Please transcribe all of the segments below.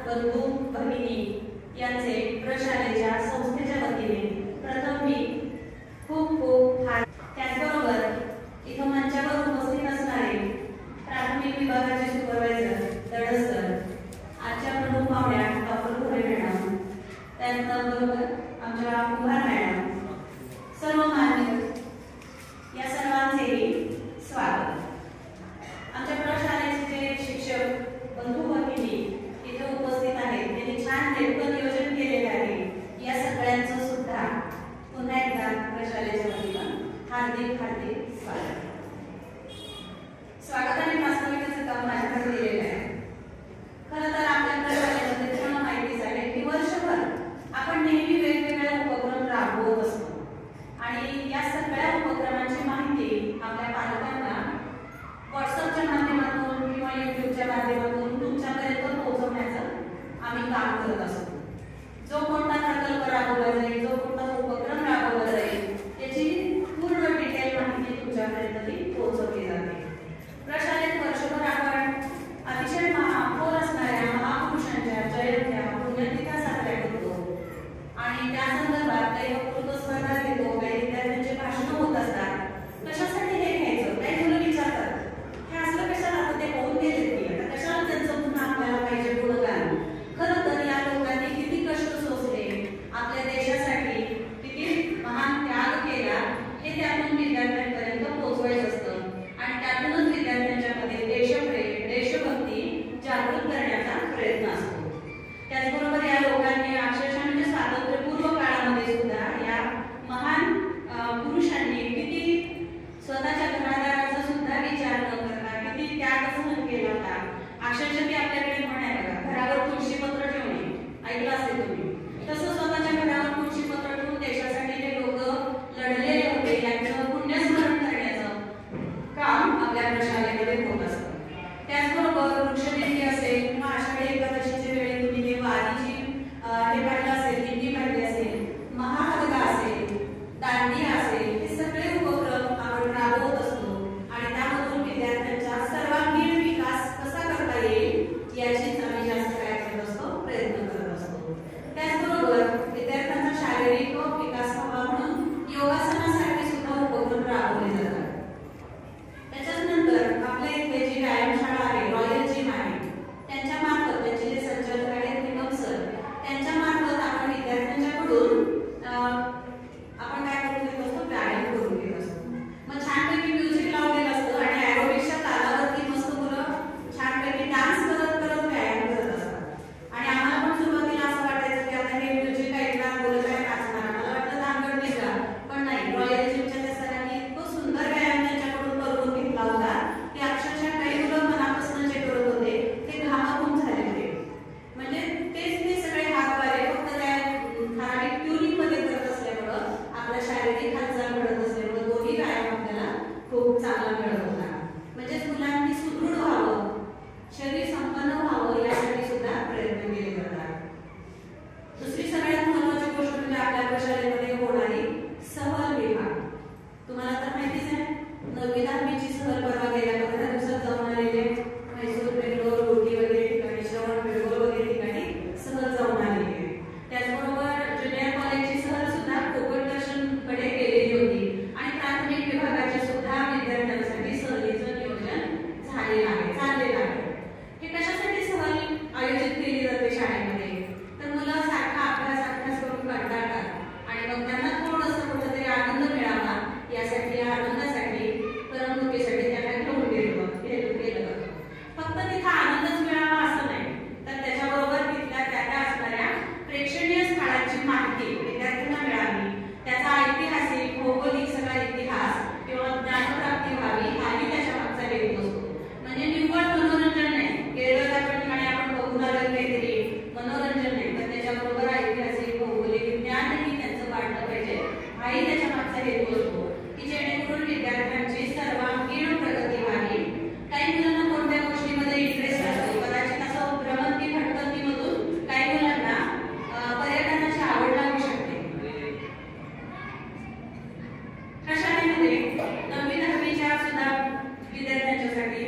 बंधू भगिनी यांचे प्रशालेच्या संस्थेच्या वतीने प्रथम मी खूप त्याचबरोबर इथं मंचावर उपस्थित असणारे प्राथमिक विभागाचे सुपरवायझर दडस सर, आजच्या प्रमुख पाहुण्या डॉक्टर घोरे मॅडम, त्याचबरोबर आमच्या कुमार मॅडम, सर्व मान्य या सर्वांचेही स्वागत। आमच्या प्रशालेचे जे शिक्षक बंधू भगिनी इथे उपस्थित आहेत, त्यांनी छान नेमकं नियोजन केलेले आहे, या सगळ्यांचं सुद्धा पुन्हा एकदा प्रशालेच्या वतीनं हार्दिक हार्दिक स्वागत। स्वागत आणि प्रास्ताविकाचं काम माझ्याकडे दिलेलं आहे। खरं तर आपल्या प्रशालेमध्ये तुम्हाला माहितीच आहे की वर्षभर आपण नेहमी वेगवेगळे उपक्रम राबवत असतो आणि या सगळ्या उपक्रमांची माहिती आपल्या पालकांना व्हॉट्सअपच्या माध्यमातून किंवा युट्यूबच्या माध्यमातून तुमच्यापर्यंत पोहोचवण्याचं आम्ही काम करत असतो। जो कोणता प्रकल्प राबवला जाईल, जो कोणता उपक्रम राबवला जाईल, याची पूर्ण डिटेल माहिती तुमच्यापर्यंत पोहोचवली जाते। प्रशालेत वर्षभर आपण अतिशय महापौर असणाऱ्या महापुरुषांच्या जयंत्या पुण्यतिथ्या साजऱ्या करतो आणि त्या संदर्भात काही वक्तृत्व स्पर्धा घेतो, काही विद्यार्थ्यांचे भाषण होत असतात। कशासाठी हे घ्यायचं? काही मुलं विचारतात हे असलं कशाला, आता ते होऊन गेले की आता कशाला त्यांचं पुन्हा आपल्याला पाहिजे गुणगान। खरं तर या लोकांनी किती कष्ट सोसले, आपल्या देशासाठी किती महान त्याग केला, हे त्यातून विद्यार्थ्यांपर्यंत पोहोचवायचं असतं आणि त्यातूनच विद्यार्थ्यांच्यामध्ये देशप्रेम देशभक्ती जागृत करण्याचा प्रयत्न असतो। त्याचबरोबर या लोकांनी अक्षरशः म्हणजे स्वातंत्र्यपूर्व काळामध्ये सुद्धा या महान पुरुषांनी किती स्वतःच्या घरादाराचा सुद्धा विचार न करता किती त्याग सहन केला होता। अक्षरशः ती आपल्याकडे म्हण आहे बघा, घरावर तुळशीपत्र ठेवणे, ऐकलं असेल तुम्ही, तसं स्वतःच्या घरावर तुळशीपत्र ठेवून देशासाठी जे लोक लढलेले होते यांचं पुण्यस्मरण करण्याचं काम आपल्या प्रशालेमध्ये होत असतं। त्याचबरोबर वृक्षदिंडी असेल किंवा आषाढी एकादशीच्या वेळी तुम्ही ते वारीची हे पाहिलं असेल, दिंडी पाहिली असेल, महाहरगा असेल, दांडिया असेल, हे सगळे उपक्रम आपण राबवत असतो आणि त्यामधून विद्यार्थ्यांचा सर्वांगीण विकास कसा करता येईल याचीच आम्ही जास्त काय करत असतो, प्रयत्न करत असतो। त्याचबरोबर विद्यार्थ्यांचा शारीरिक विकास व्हावा म्हणून योगासनासारखे सुद्धा उपक्रम राबवले जातात। त्याच्यानंतर आपल्या इथे जी व्यायामशाळा आहे, रॉयल जिम आहे, त्यांच्या मार्फत त्यांचे जे संचालक आहेत निगम सर, त्यांच्या मार्फत आपण विद्यार्थ्यांच्याकडून आपण काय करून घेत असतो, व्यायाम करून घेत असतो। मग छानपैकी म्युझिक लावलेलं असतं आणि एरोबिक्सच्या तालावरती मस्त मुलं छानपैकी डान्स करत करत व्यायाम करत असतात आणि आम्हाला पण सुरुवातीला असं वाटायचं की आता हे म्युझिक ऐकणार, बोलत आहे, नाचणार, मला वाटतं धांगड निघा, पण नाही, रॉयल जिमच्या त्या सरांनी इतकं सुंदर व्यायाम त्यांच्याकडून करून घेतला होता की अक्षरशः काही मुलं मनापासून जे करत होते ते घामाघूम झाले होते। म्हणजे तेच ते सगळे हातवारे फक्त त्या ठराविक ट्युनिंग मध्ये करत असल्यामुळं आपल्या शारीरिक हालचाल घडत असल्यामुळं दोन्ही व्यायाम आपल्याला खूप चांगला मिळत होता। म्हणजे मुलांनी सुदृढ व्हावं, शरीर संपन्न व्हावं यासाठी सुद्धा प्रयत्न केले जातात। दुसरी सगळ्यात महत्त्वाची गोष्ट म्हणजे आपल्या प्रशालेमध्ये होणारी सहल विभाग। तुम्हाला तर माहितीच आहे, 9वी 10वीची सहल परवा गेल्या 15 दिवसात जाऊन आलेले, म्हैसूर, बेंगलोर, उटी वगैरे ठिकाणी, श्रवण बेळगाव वगैरे ठिकाणी सहल जाऊन आलेली आहे। त्याचबरोबर ज्युनियर कॉलेजची सहल सुद्धा कोकण दर्शनकडे गेलेली होती आणि प्राथमिक विभागाचे सुद्धा विद्यार्थ्यांसाठी सहलीचं नियोजन झालेलं आहे, चाललेलं आहे। हे कशासाठी सहल आयोजित केली जाते शाळेमध्ये, तर मुलं सारखा अभ्यास करून कंटाळतात आणि मग त्यांना थोडंसं कुठेतरी आनंद मिळावा यासाठी, या आनंदासाठी, करमणुकीसाठी त्यांना घेऊन गेलं जातं। फक्त तिथं आनंदच मिळावा असं नाही, तर त्याच्याबरोबर तिथल्या त्या असणाऱ्या प्रेक्षणीय स्थळांची माहिती विद्यार्थ्यांना मिळावी, त्याचा ऐतिहासिक भौगोलिक सगळा इतिहास किंवा ज्ञानप्राप्ती व्हावी हाही त्याच्या मागचा हेतू असतो। म्हणजे निव्वळ मनोरंजन नाही, केवळ त्या ठिकाणी आपण बघून आलं काहीतरी मनोरंजन नाही, तर त्याच्याबरोबर ऐतिहासिक भौगोलिक ज्ञानही त्यांचं वाढलं पाहिजे हाही त्याच्या मागचा हेतू असतो की जेणेकरून विद्यार्थ्यांची सर्वांगीण प्रगती व्हावी। काही मुलांना कोणत्या गोष्टीमध्ये इंटरेस्ट असतो, कदाचित असं भ्रमंती भटकंतीमधून काही मुलांना पर्यटनाची आवड लागू शकते। प्रशालेमध्ये 9वी 10वीच्या सुद्धा विद्यार्थ्यांच्यासाठी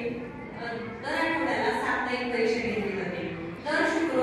दर आठवड्याला साप्ताहिक परीक्षा घेतली जाते। दर शुक्रवारी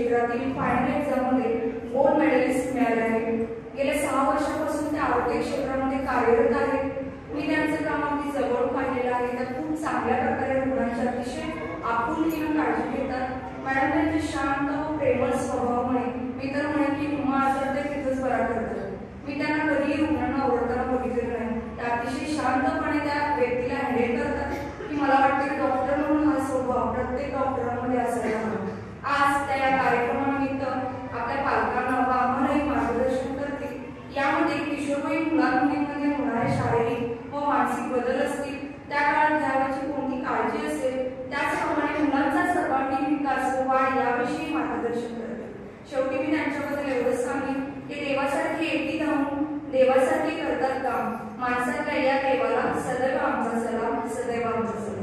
क्षेत्रातील फायनल एक्झाममध्ये गोल्ड मेडलिस्ट मिळाले आहे। गेल्या 6 वर्षापासून ते आरोग्य क्षेत्रामध्ये कार्यरत आहेत। मी त्यांचं काम अगदी जवळ पाहिलेलं आहे। त्या खूप चांगल्या प्रकारे रुग्णांची अतिशय आपुलकीने काळजी घेतात। मॅडम त्यांचे शांत व प्रेमळ स्वभावामुळे मी तर म्हणेन की तुम्हा आजार ते तिथंच बरा करतात। मी त्यांना कधीही रुग्णांना ओरडताना बघितलेलं नाही। त्या अतिशय शांतपणे त्या व्यक्तीला हँडल करतात की मला वाटतं की डॉक्टर म्हणून हा स्वभाव प्रत्येक डॉक्टरांमध्ये असायला हवा। आज त्या कार्यक्रमानिमित्त आपल्या पालकांना व आम्हालाही मार्गदर्शन करते। यामध्ये किशोरवयीन मुलांमुलींमध्ये होणारे शारीरिक व मानसिक बदल असतील, त्या काळात घ्यावयाची कोणती काळजी असेल, त्याचप्रमाणे मुलांचा सर्वांगीण विकास व वाढ याविषयी मार्गदर्शन करते। शेवटी मी त्यांच्याबद्दल एवढंच सांगेन की देवासारखी एकटी धावून देवासारखी करतात काम। माणसातल्या या देवाला सदैव आमचा सलाम, सदैव आमचा सलाम।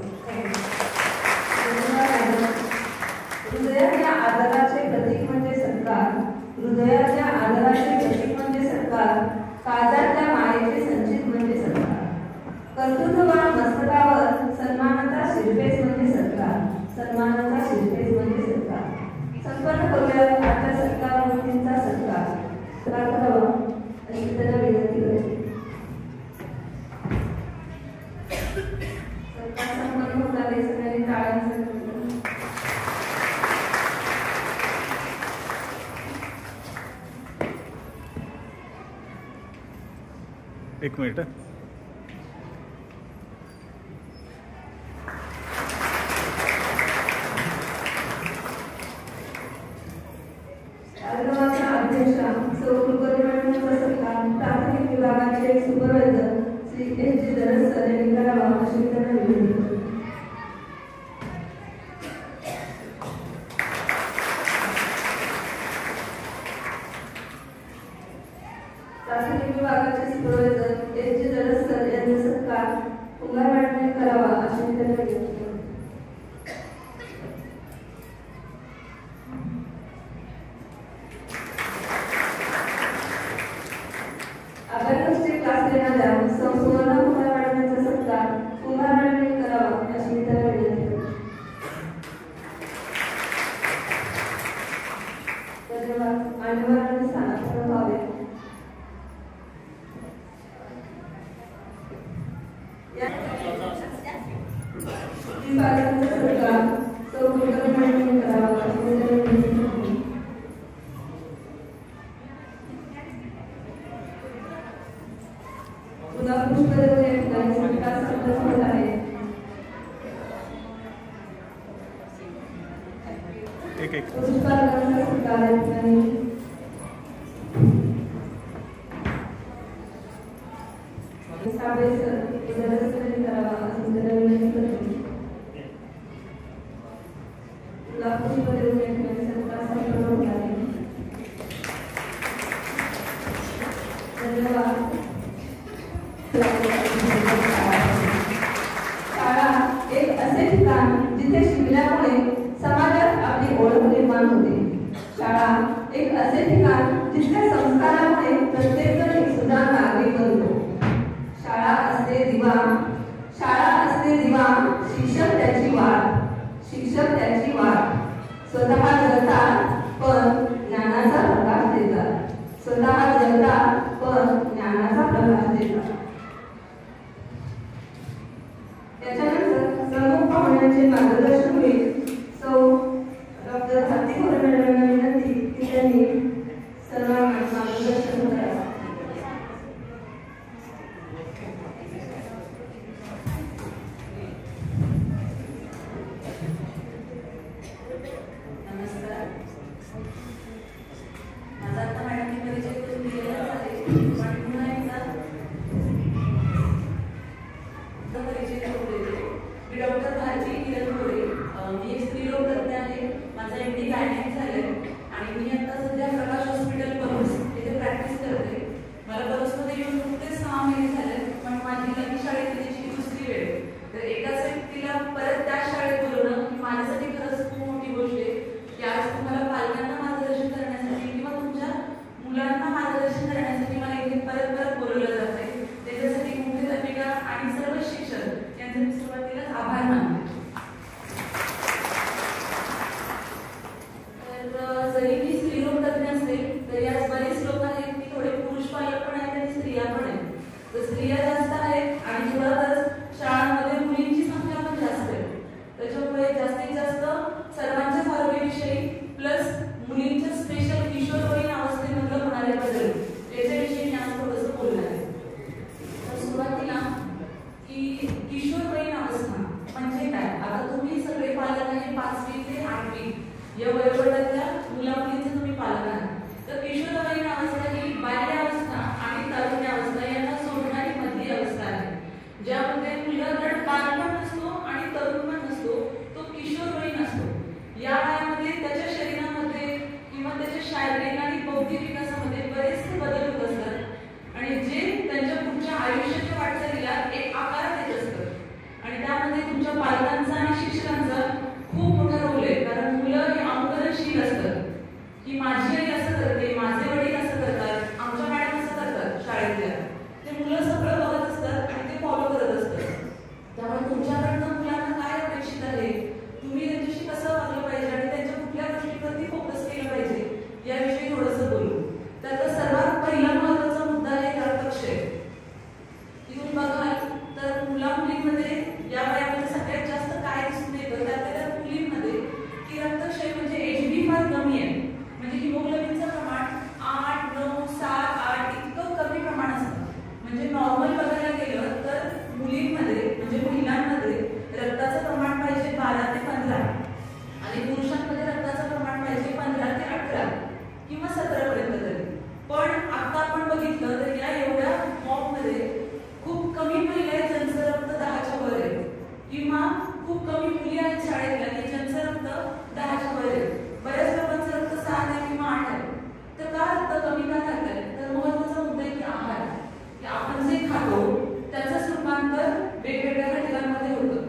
हृदयाच्या आदराचे प्रतीक म्हणजे सत्कार, हृदयाच्या आदराचे प्रतीक म्हणजे सत्कार, काळजातल्या मायेचे संचित म्हणजे सत्कार, कर्तृत्ववान मस्तकावर सन्मानाचा शिरपेस म्हणजे सत्कार, सन्मानाचा शिरपेस म्हणजे सत्कार। संपन्न करूया आजच्या सत्कार मूर्तींचा सत्कार करावा अशी त्यांना विनंती करते। सत्कार संपन्न होणारे सगळ्यांनी टाळ्यांचा एक मिनिट। कार्यक्रमाच्या अध्यक्षा सौ कुलकर्णी सत्कार प्राथमिक विभागाचे सुपरवायझर श्री एच जी दरस सर यांनी करावा अशी त्यांना विनंती करते। प्राथमिक विभागाचे सुपरवायझर एच जी दरस सर यांचा सत्कार कुंभार मॅडमने करावा अशी त्यांना विनंती करते। अभ्यासाचे क्लास देणाऱ्या सौ सुवर्णा कुंभार मॅडम यांचा सत्कार कुंभार मॅडमने करावा अशी त्यांना विनंती करते। धन्यवाद। मान्यवरांनी स्थानापन्न व्हावे। बालकांचा सत्कार सौ कुलकर्णी मॅडमने करावा अशी त्यांना विनंती करते। गुलाब पुष्प देऊन या ठिकाणी सत्कार संपन्न होत आहे। एक पुष्पालकांचा सत्कार या ठिकाणी साबळे सर दरसने करावा अशी त्यांना विनंती करते। गुलाब पुष्प देऊन या ठिकाणी सत्कार संपन्न होत आहे। धन्यवाद। शाळा एक असे ठिकाण जिथे शिकल्यामुळे समाजात आपली ओळख निर्माण होते। शाळा एक असे ठिकाण जिथे संस्कारामुळे प्रत्येकजण एक सुजाण नागरिक बनतो। शाळा असते दिवा, शाळा असते दिवा, शिक्षक त्याची वाट, शिक्षक त्याची वाट। स्वतः जगतात पण ज्ञानाचा प्रकाश देतात, स्वतः जगतात पण ज्ञानाचा प्रकाश देतात। त्याच्यानंतर प्रमुख पाहुण्यांचे मार्गदर्शन होईल। सौ डॉक्टर भारती खोरे मॅडमांना विनंती की त्यांनी सर्वांना मार्गदर्शन करावे। नमस्कार। की माझी आई असं करते, माझे वडील असं करतात, आमच्या मॅडम असं करतात शाळेतल्या, ते मुलं सगळं बघत असतात आणि ते फॉलो करत असतात. त्यामुळे तुमच्याकडनं मुलांना काय अपेक्षित आहे, तुम्ही त्यांच्याशी कसं वागलं पाहिजे आणि त्यांच्या कुठल्या गोष्टींवरती फोकस केलं पाहिजे याविषयी थोडंसं बोलू. त्याचा सर्वात पहिला महत्त्वाचा मुद्दा आहे रक्तक्षय. तुम्ही बघाल तर मुला-मुलींमध्ये या वयामध्ये सगळ्यात जास्त काय दिसून येतं त्यातल्या मुलींमध्ये की रक्तक्षय म्हणजे HB फार कमी आहे. म्हणजे हिमोग्लोबिनचं प्रमाण 8, 9, 7, 8 इतकं कमी प्रमाण असतं. म्हणजे नॉर्मल बघायला गेलं तर मुलींमध्ये म्हणजे महिलांमध्ये रक्ताचं प्रमाण पाहिजे 12 ते 15 आणि पुरुषांमध्ये रक्ताचं प्रमाण पाहिजे 15 ते 18 किंवा 17 पर्यंत तरी. पण आता आपण बघितलं तर या एवढ्या मॉकमध्ये खूप कमी महिला आहेत ज्यांचं रक्त 10च्या वर आहे किंवा खूप कमी मुली आहेत शाळेतल्या की ज्यांचं रक्त 10च्या वर आहे. बऱ्याच लोकांचं रक्त 7 आहे किंवा 8 आहे. तर का रक्त कमी का करताय? तर महत्त्वाचा मुद्दा आहे की आहार, की आपण जे खातो त्याचं रूपांतर वेगवेगळ्या घटकांमध्ये होतं.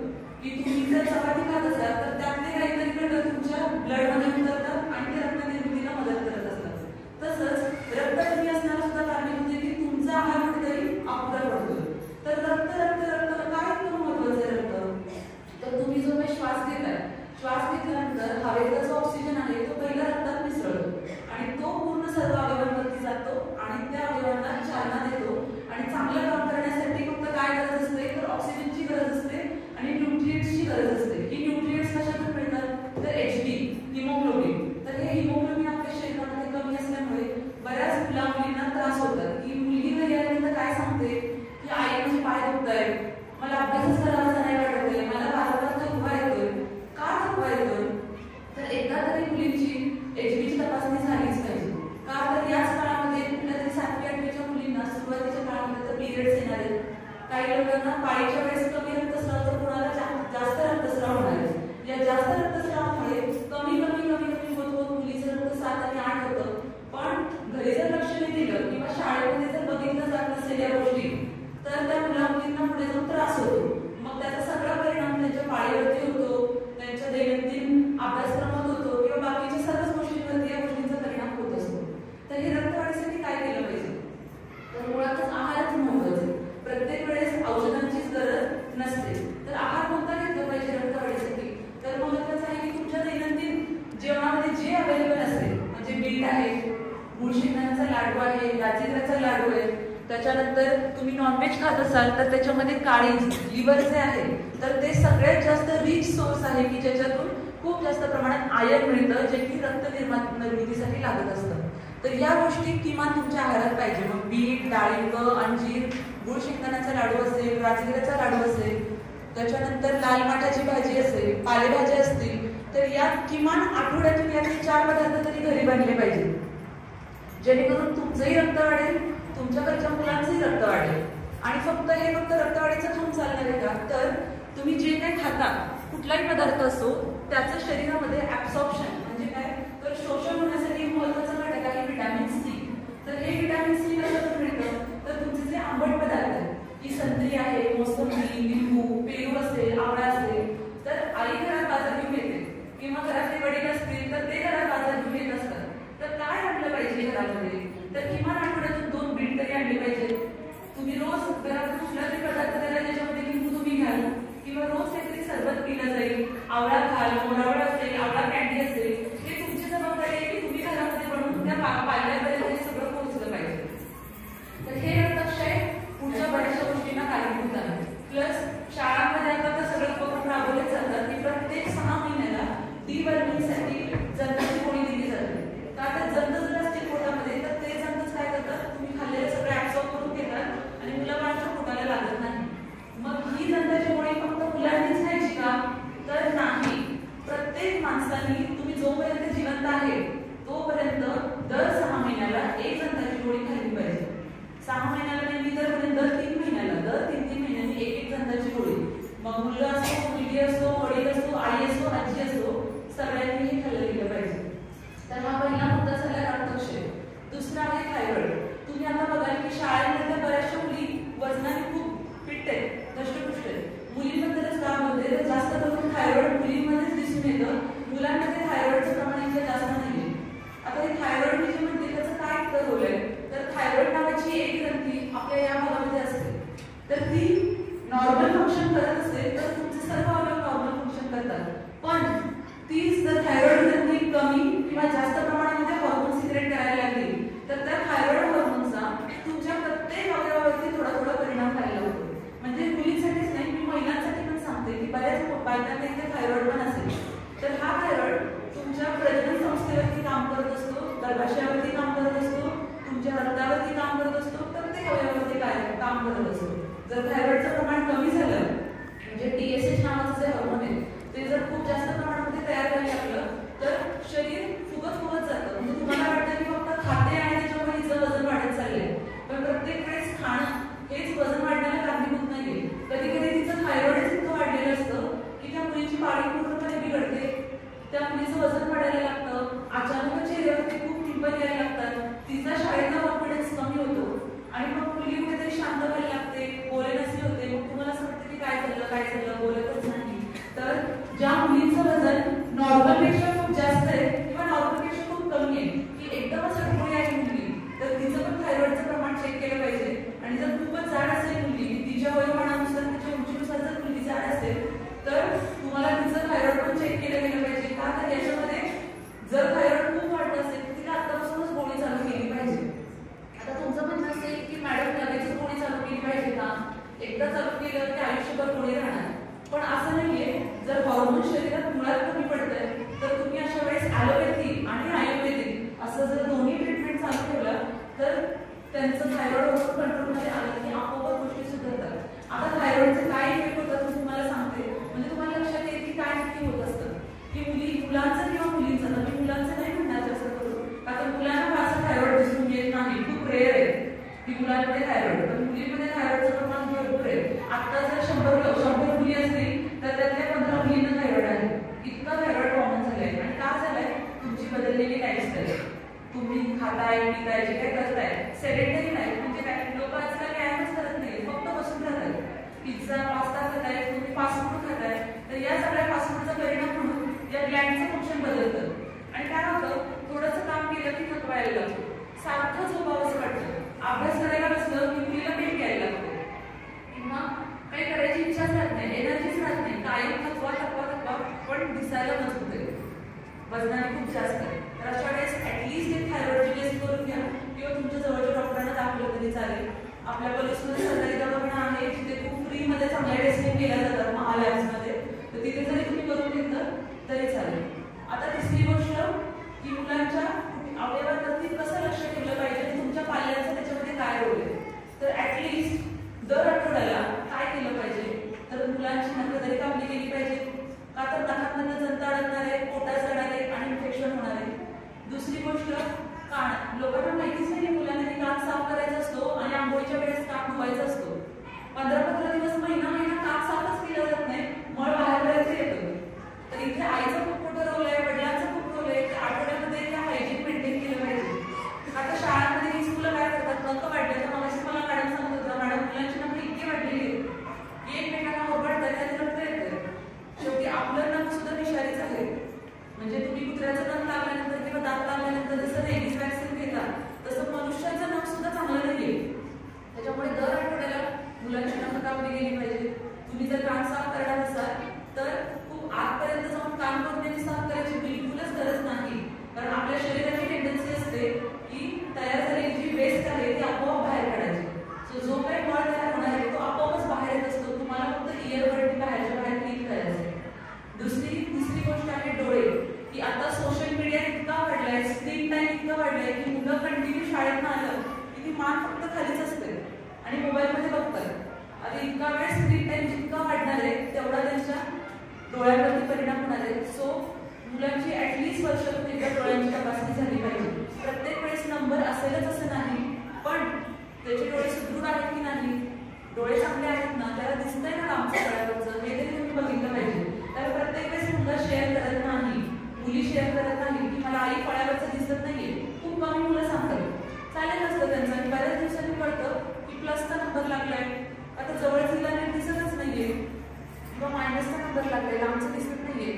की तुम्ही जर चपाती खात असाल तर त्यातले काहीतरी घटक तुमच्या ब्लडमध्ये उतरतात आणि ते रक्त निर्मितीला मदत करत असतात. तसंच रक्त कमी असण्याला सुद्धा कारण म्हणजे की तुमचा आहार कुठेतरी अपुरा पडतो. तर रक्त रक्त रक्त काय इतकं महत्त्वाचं आहे रक्त? तर तुम्ही जो काही श्वास घेताय, श्वास घेतल्यानंतर हवेचा जो ऑक्सिजन आहे तो पहिला रक्तात मिसळतो आणि तो पूर्ण सर्व अवयवांवरती जातो आणि त्या अवयवांना चालना देतो आणि चांगलं काम करण्यासाठी फक्त काय गरज असते तर ऑक्सिजनची गरज असते आणि न्यूट्रिएंट्सची गरज असते. ही न्यूट्रिएंट्स कशातून मिळतात? तर HB हिमोग्लोबिन. तर हे हिमोग्लोबिन आपल्या शरीरामध्ये कमी असल्यामुळे बऱ्याच मुला-मुलींना त्रास होतात. की मुलगी घरी आल्यानंतर काय सांगते की आई म्हणजे पाय दुखतायत, मला अभ्यासच करायचा नाही वाटत आहे, मला वारंवार थकवा येतोय. का थकवा येतोय? तर एकदा तरी मुलींची HBची तपासणी झालीच पाहिजे. का तर याच काळामध्ये कुठल्या तरी 7वी-8वीच्या मुलींना सुरुवातीच्या काळामध्ये तर पिरियड्स येणार आहेत. काही लोकांना पाळीच्या वेळेस कमी रक्तस्राव तर कोणाला जास्त रक्तस्राव होणार आहे. या जास्त रक्तस्रावामुळे कमी कमी कमी कमी होत होत मुलीचं रक्त 7 आणि 8 होतं. पण घरी जर लक्ष नाही दिलं किंवा शाळेमध्ये जर बघितलं जात नसेल या गोष्टी तर त्या मुला-मुलींना पुढे जाऊन त्रास होतो. मग त्याचा सगळा परिणाम त्यांच्या पाळीवरती होतो, त्यांच्या दैनंदिन अभ्यासक्रमात होतो किंवा बाकीच्या सर्वच गोष्टींवरती या गोष्टींचा परिणाम होत असतो. तर हे रक्तवाढीसाठी काय केलं पाहिजे? तर मुळातच आहारच महत्त्वाचं आहे. प्रत्येक वेळेस औषधांचीच गरज नसते. तर आहार कोणता घेतला पाहिजे रक्तवाढीसाठी? तर महत्त्वाचं आहे की तुमच्या दैनंदिन जेवणामध्ये जे अवेलेबल असेल म्हणजे बीट आहे, गुळ शेंगदाण्याचा लाडू आहे, राजगिराचा लाडू आहे, त्याच्यानंतर तुम्ही नॉनव्हेज खात असाल तर त्याच्यामध्ये काळी लिव्हर जे आहे तर ते सगळ्यात जास्त रिच सोर्स आहे की ज्याच्यातून खूप जास्त प्रमाणात आयर्न मिळतं जे की रक्त निर्मितीसाठी लागत असतं. तर या गोष्टी किमान तुमच्या आहारात पाहिजे. मग बीट, डाळिंब, अंजीर, गुळ शेंगदाण्याचा लाडू असेल, राजगिराचा लाडू असेल, त्याच्यानंतर लाल माठाची भाजी असेल, पालेभाज्या असतील, तर या किमान आठवड्यातून याचे 4 पदार्थ तरी घरी बनले पाहिजे. जेणेकरून तुमचंही रक्त वाढेल, तुमच्या घरच्या मुलांचंही रक्त वाढेल. आणि फक्त रक्तवाढीचं खाऊन चालणार आहे का? तर तुम्ही जे काही खाता कुठलाही पदार्थ असो त्याचं शरीरामध्ये ऍब्सॉर्प्शन म्हणजे काय तर शोषण होण्यासाठी महत्त्वाचा घटक आहे व्हिटॅमिन C. तर हे व्हिटॅमिन C कसं मिळतं? तर तुमचे जे आंबट पदार्थ आहेत की संत्री आहे, मोसंबी, लिंबू, पेरू असेल, आवळा असेल, तर आई घरात बाजार घेऊन येते किंवा घरातले वडील असतील तर ते घरात बाजार घेऊन येत असतात. तर काय आणलं पाहिजे घरामध्ये? तर किमान आठवड्यातून 2 बीट तरी आणली पाहिजे. तुम्ही रोज घरात कुठला तरी पदार्थ त्याला त्याच्यामध्ये लिंबू तुम्ही घ्याल किंवा रोज काहीतरी सरबत पिलं जाईल, आवळा खाल, मोडावळा असेल, आवळा कॅन्डी असेल, हे तुमची जबाबदारी आहे की तुम्ही घरामध्ये बनवून त्या पाल्यापर्यंत हे सगळं पोहोचलं पाहिजे. तर हे रक्तक्षय पुढच्या बऱ्याचशा गोष्टींना कारणीभूत आहे. प्लस शाळांमध्ये आता तर सगळे उपक्रम राबवले जातात की प्रत्येक 6 महिन्याला डिवर्मिंगसाठी जंताची गोळी दिली जाते. का तर जंत जर असतील पोटामध्ये तर ते जंतच काय करतात? तुम्ही खाल्लेलं सगळं ऍब्सॉर्ब करून घेतात आणि मुलाबाळांच्या पोटाला लागत नाही. मग ही जंताची गोळी फक्त मुलांनीच खायची का? तर नाही. प्रत्येक माणसाने तुम्ही जोपर्यंत जिवंत आहे तोपर्यंत दर 6 महिन्याला एक जंताची गोळी खाल्ली पाहिजे. 6 महिन्याला नाही तर 3 महिन्याला, दर 3 महिन्यांनी एक जंताची गोळी. मग मुलगा असो, मुलगी असो, वडील असो, आई असो, आजी असो, सगळ्यांनी हे खाल्लं गेलं पाहिजे. तर हा पहिला मुद्दा झाला रक्तक्षय. दुसरा आहे थायरॉइड. तुम्ही आता बघाल की शाळेमध्ये बऱ्याचशा मुली वजनाने खूप फिट आहेत, दष्टपुष्ट आहेत. मुलींबद्दलच काम होते तर जास्त करून थायरॉइड मुलींमध्येच दिसून येतं, मुलांमध्ये थायरॉइडचं प्रमाण इतकं जास्त नाही. आता हे गर्भाशयावरती काम करत असतो, तुमच्या रक्तावरती काम करत असतो, प्रत्येक अवयवावरती काम करत असतो. जर थायरॉइडचं प्रमाण कमी झालं म्हणजे TSH नावाचं जे हार्मोन आहे ते जर खूप जास्त प्रमाणामध्ये तयार व्हायला लागलं तर शरीर फुगत जातं. म्हणजे तुम्हाला वाटतं की फक्त खाते आणि त्याच्यामुळे हिचं वजन वाढत चाललंय, पण प्रत्येक वेळेस खाणं हेच वजन वाढण्याला कारणीभूत नाहीये. कधी कधी तिचं थायरॉइड इतकं वाढलेलं असतं की त्या मुलीची पाळी पूर्णपणे बिघडते, त्या मुलीचं वजन वाढायला लागतं, अचानक चेहऱ्यावरती खूप पिंपल यायला लागतात, तिचा शाळेतला कॉन्फिडन्स कमी होतो आणि मग मुलगी कुठेतरी शांत व्हायला लागते, बोलेनसी होते. मग तुम्हाला असं वाटतं की काय झालं बोलतच नाही. तर ज्या मुलीचं वजन नॉर्मलपेक्षा खूप जास्त आहे किंवा नॉर्मलपेक्षा खूप कमी आहे, की एकदमच हटकोळी आहे मुलगी, तर तिचं पण थायरॉइडचं प्रमाण चेक केलं पाहिजे. आणि जर खूपच जाड असेल मुलगी, तिच्या वयोमानानुसार तिच्या उंचीनुसार जर मुलगी जाड असेल तर तुम्हाला तिचं थायरॉइड पण चेक केलं गेलं पाहिजे. का तर याच्यामध्ये जर थायरॉइड खूप वाढत असेल तर तिला आतापासूनच गोळी चालू केली पाहिजे. आता तुमचं म्हणणं असेल की मॅडम लगेच गोळी चालू केली पाहिजे का? एकदा चालू केलं की आयुष्यभर गोळी राहणार, पण असं नाहीये. जर हॉर्मोन शरीरात मुळात कमी पडतंय तर तुम्ही अशा वेळेस ॲलोपॅथी आणि आयुर्वेदिक असं जर दोन्ही ट्रीटमेंट चालू ठेवलं तर त्यांचं थायरॉइड कंट्रोलमध्ये आलं की आपोआप गोष्टी सुधारतात. आता थायरॉइडचं काय इफेक्ट होतं मी तुम्हाला सांगते, म्हणजे तुम्हाला लक्षात येईल की काय नक्की होत असतं. की मुलांचं किंवा मुलींचं, मी मुलांचं नाही म्हणणार जास्त करून, कारण मुलांना फारसं थायरॉइड दिसून येत नाही, खूप रेअर आहे की मुलांमध्ये थायरॉइड, पण मुलींमध्ये थायरॉइडचं प्रमाण भरपूर आहे. आता जर 100 मुली असतील तर त्यातल्या 15 मुलींना थायरॉइड आहे. इतका थायरॉइड कॉमन झालंय. आणि का झालंय? तुमची बदललेली लाईफस्टाईल. तुम्ही खाताय पिताय जे काय करताय सेडेंटरी लाईफ, म्हणजे काय लोक आजकाल व्यायामच करत नाही, फक्त बसून राहतात. पिझ्झा पास्ता खाताय, तुम्ही फास्ट फूड खाताय, तर या सगळ्या फास्ट फूडचा परिणाम म्हणून या ग्लँडचं फंक्शन बदलतं. आणि काय होतं, थोडंसं काम केलं की थकवायला लागतं, सारखं झोपावंसं वाटतं, अभ्यास करायला बसलं की मुलीला पेट घ्यायला लागतो किंवा काही करायची इच्छाच राहत नाही, एनर्जीच राहत नाही, कायम थकवा, पण दिसायला मजबूत आहे, वजनाने खूप जास्त आहे. तर अशा वेळेस ऍटलीस्ट एक थायरॉइडची टेस्ट करून घ्या किंवा तुमच्या जवळच्या डॉक्टरांना दाखवलं तरी चालेल. आपल्या पोलिसमध्ये सरकारी दवाखाना आहे जिथे खूप फ्रीमध्ये चांगल्या टेस्टिंग केल्या जातात महालॅब्समध्ये, तर तिथे जरी तुम्ही करून घेतलं तरी चालेल. आता तिसरी गोष्ट की मुलांच्या अवयवांवरती कसं लक्ष ठेवलं पाहिजे, तुमच्या पाल्याचं त्याच्यामध्ये काय रोल आहे. तर ऍटलीस्ट दर आठवड्याला काय केलं पाहिजे, तर मुलांची नखं तरी कापली गेली पाहिजे, का तर नखांमधनं जंत अडकणार आहे, पोटात जाणार आहे आणि इन्फेक्शन होणार आहे. दुसरी गोष्ट कान, लोकांना माहितीच नाही मुलांनी कान साफ करायचा असतो आणि आंघोळीच्या वेळेस कान धुवायचा असतो. 15-15 दिवस महिना कान साफच केलं जात नाही, मळ बाहेर येतो. तर इथे आईचा खूप मोठा रोल आहे, वडिलांचा खूप रोल आहे, आठवड्यामध्ये त्या हायजीन मेंटेन केलं पाहिजे. आता शाळांमध्ये ही मुलं काय करतात, नखं वाढले तर मला मॅडम सांगत होता, मॅडम मुलांची नखं इतकी वाढलेली आहे, एकमेकांना ओरडतात त्याचे रक्त येतं. शेवटी आपलं नख सुद्धा विषारीच आहे. म्हणजे तुम्ही कुत्र्याचं नख लागल्यानंतर किंवा दात लागल्यानंतर जसं रेबीज वॅक्सिन घेतात तसं मनुष्याचं नख सुद्धा चांगलं नाहीये. त्याच्यामुळे दर आठवड्याला मुलांची नखं कापली गेली पाहिजे. तुम्ही जर कान साफ करणार असाल तर खूप आतपर्यंत जाऊन कान कोणत्याने साफ करायची बिलकुलच गरज नाही, कारण आपल्या शरीराची टेंडन्सी असते की तयार झालेली जी वेस्ट आहे ती आपोआप बाहेर काढायची. सो जो काही मळ तयार होणार आहे तो आपोआपच बाहेर येत असतो, तुम्हाला फक्त इयरबडनी बाहेरच्या बाहेर क्लीन करायचं. तिसरी गोष्ट आहे डोळे, की आता सोशल मीडिया इतका वाढलाय, स्क्रीन टाइम इतका वाढलाय की मुलं कंटिन्यू शाळेतनं आलं की ती मान फक्त खालीच असते आणि मोबाईलमध्ये बघतात. आता इतका वेळ स्क्रीन टाइम जितका वाढणार आहे तेवढा त्यांच्या डोळ्यावरती परिणाम होणार आहे. सो मुलांची ऍटलीस्ट वर्षातून एकदा डोळ्यांची तपासणी झाली पाहिजे. प्रत्येक वेळेस नंबर असेलच असं नाही, पण त्याचे डोळे सुदृढ आहेत की नाही, डोळे चांगले आहेत ना, त्याला दिसतंय ना आमच्या डोळ्यावरचं, हे तरी तुम्ही बघितलं पाहिजे. तर प्रत्येक वेळेस मुलं शेअर करत नाही, मुली शेअर करत नाही की मला आई फळ्यावरचं दिसत नाहीये. खूप कमी मुलं सांगतात, चालेल असतं त्यांचं, आणि बऱ्याच दिवसांनी कळतं की प्लसचा नंबर लागलाय, आता जवळचा नीट दिसतच नाहीये किंवा मायनसचा नंबर लागलाय, लांबचं दिसत नाहीये,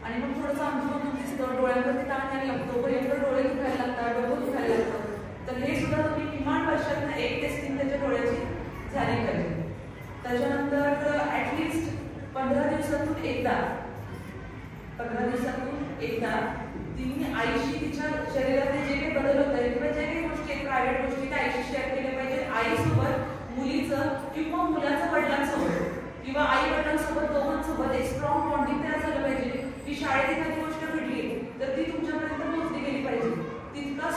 आणि मग थोडंसं आमचं दिसतं, डोळ्यांवरती ताण यायला लागतो, भयंकर डोळे दुखायला लागतात, डोकं दुखायला लागतं. तर हे सुद्धा तुम्ही किमान वर्षातून एक टेस्टिंग त्याच्या डोळ्याची झाली पाहिजे. त्याच्यानंतर ऍटलीस्ट 15 दिवसातून एकदा तिने आईशी तिच्या शरीरातले जे काही बदल होत आहेत किंवा जे काही गोष्टी प्रायव्हेट गोष्टी त्या आईशी शेअर केल्या पाहिजे. आईसोबत, मुलीचं किंवा मुलाचं वडिलांसोबत किंवा आई वडिलांसोबत, दोघांसोबत एक स्ट्रॉंग बॉन्डिंग तयार झालं पाहिजे की शाळेत एखादी गोष्ट घडली तर ती तुमच्यापर्यंत पोहोचली गेली पाहिजे. तितका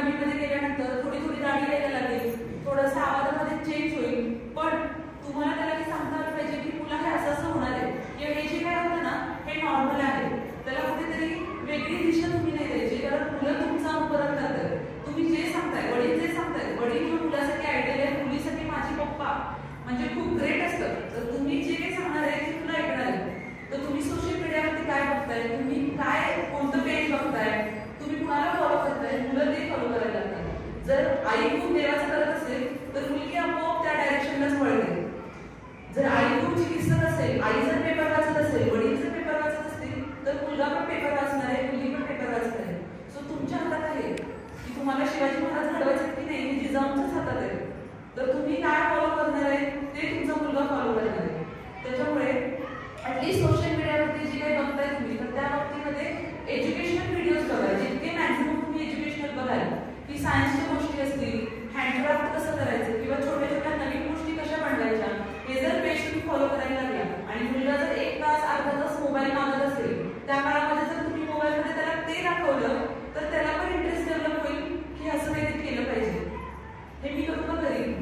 नववीमध्ये गेल्यानंतर थोडी थोडी दाढी यायला लागेल, थोडंसं आवाजामध्ये चेंज होईल, पण तुम्हाला त्याला हे सांगता आलं पाहिजे की मुला हे असं असं होणार आहे किंवा हे जे काय होतं ना हे नॉर्मल आहे. त्याला कुठेतरी वेगळी दिशा तुम्ही नाही द्यायची, कारण मुलं तुमचा अनुकरण करतात. तुम्ही जे सांगताय, वडील जे सांगताय, वडील जो मुलासाठी आयडियल आहे, मुलीसाठी माझे पप्पा म्हणजे खूप ग्रेट असतं. तर तुम्ही जे काही सांगणार आहे ते तुला ऐकणार आहे. तर तुम्ही सोशल मीडियावरती काय बघताय, तुम्ही काय कोणतं पेज बघताय, तुम्ही कुणाला फॉलो करताय, मुलं ते फॉलो करायला लागतात. जर आई खूप देवाचं करत असेल तर मुलगी आपोआप त्या डायरेक्शनलाच वळते. जर आई खूप चिकित्सक असेल, आई जर पेपर वाचत असेल, वडील जर पेपर वाचत असतील तर मुलगा पण पेपर वाचणार आहे, मुलगी पण पेपर वाचणार आहे. सो तुमच्या हातात आहे की तुम्हाला शिवाजी महाराज घडवायचे की नाही, हे जिजाऊंच्याच हातात आहे. तर तुम्ही काय फॉलो करणार आहे ते तुमचा मुलगा फॉलो करणार आहे. त्याच्यामुळे ऍटलीस्ट सोशल मीडियावरती जे काही बघताय तुम्ही तर त्या बाबतीमध्ये एज्युकेशनल व्हिडिओज बघा. जितके मॅक्झिमम तुम्ही एज्युकेशनल बघाल की सायन्सच्या गोष्टी असतील, हँडक्राफ्ट कसं करायचं किंवा छोट्या छोट्या नवीन गोष्टी कशा बनवायच्या, हे जर पेज तुम्ही फॉलो करायला लागला आणि मुलगा जर 1 तास अर्धा तास मोबाईल मागत असेल, त्या काळामध्ये जर तुम्ही मोबाईलमध्ये त्याला ते दाखवलं तर त्याला पण इंटरेस्ट डेव्हलप होईल की असं काहीतरी केलं पाहिजे. हे मी करून करीन.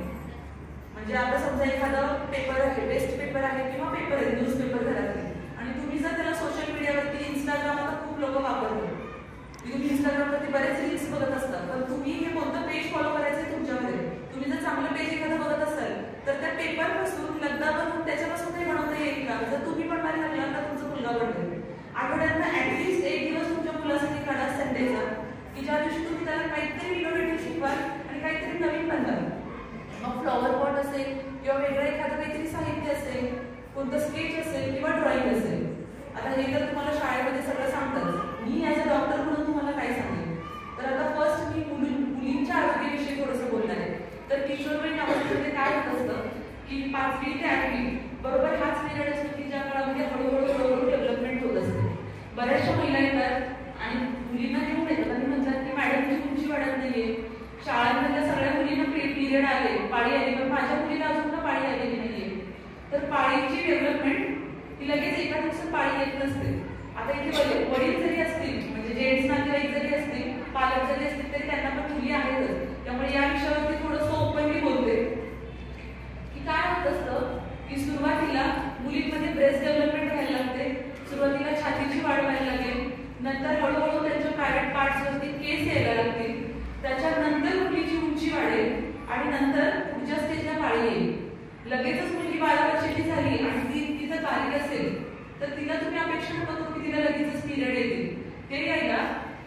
म्हणजे आता समजा एखादा पेपर आहे, टेस्ट पेपर आहे किंवा पेपर आहे, न्यूज पेपर घरातले, आणि तुम्ही जर त्याला सोशल मीडियावरती, इंस्टाग्राम आता खूप लोक वापरतात, तुम्ही इंस्टाग्रामवरती बरेच रील्स बघत असतात, पण तुम्ही हे कोणतं पेज फॉलो करायचं तुमच्यामध्ये. तुम्ही जर चांगलं पेज एखादं बघत असाल तर त्या पेपर पासून लगदा बनवून त्याच्यापासून काही बनवता येईल का? जर तुम्ही बनवायला लागला तर तुमचा मुलगा बनवेल. आठवड्यातनं ऍटलीस्ट 1 दिवस तुमच्या मुलासाठी काढा संडेचा, की ज्या दिवशी तुम्ही त्याला काहीतरी इनोव्हेटिव्ह शिकवाल आणि काहीतरी नवीन बनवाल. मग फ्लॉवर पॉट असेल किंवा वेगळं एखादं काहीतरी साहित्य असेल, कोणतं स्केच असेल किंवा ड्रॉइंग असेल. आता हे तर तुम्हाला शाळेमध्ये सगळं सांगतात. मी ॲज अ डॉक्टर म्हणून तुम्हाला काय सांगेन, तर आता फर्स्ट मी मुलींच्या आरोग्याविषयी थोडंसं बोलणार आहे. तर किशोरवयीन अवस्थेमध्ये काय होत असतं की 5वी ते 8वी बरोबर हाच पिरियड असतो की ज्या काळामध्ये हळूहळू डेव्हलपमेंट होत असते. बऱ्याचशा महिला येतात आणि मुलींना घेऊन येतात आणि म्हणतात की मॅडम तुमची वाढत नाहीये, शाळांमधल्या सगळ्या मुलींना पिरियड आले, पाळी आली, पण माझ्या मुलीला अजून का पाळी आलेली नाहीये. तर पाळीची डेव्हलपमेंट ही लगेच एका दिवसात पाळी येत नसते. आता इथे वडील जरी असतील, म्हणजे जेंट्स नातेवाईक जरी असतील, पालक जरी असतील, तरी त्यांना पण मुली आहेतच. त्यामुळे या विषयावरती थोडंसं ओपनली बोलते की काय होत असतं की सुरुवातीला मुलींमध्ये ब्रेस्ट डेव्हलपमेंट व्हायला लागते, सुरुवातीला छातीची वाढ व्हायला लागेल, नंतर हळूहळू त्यांच्या प्रायव्हेट पार्ट्सवरती केस यायला लागतील, त्याच्यानंतर मुलीची उंची वाढेल आणि नंतर पुढच्या स्टेजला पाळी येईल. लगेचच मुलगी 12 वर्षाची झाली आणि ती तिथं बारीक असेल तर तिला तुम्ही अपेक्षा करतो की तिला लगेचच पिरियड येतील. ते यायला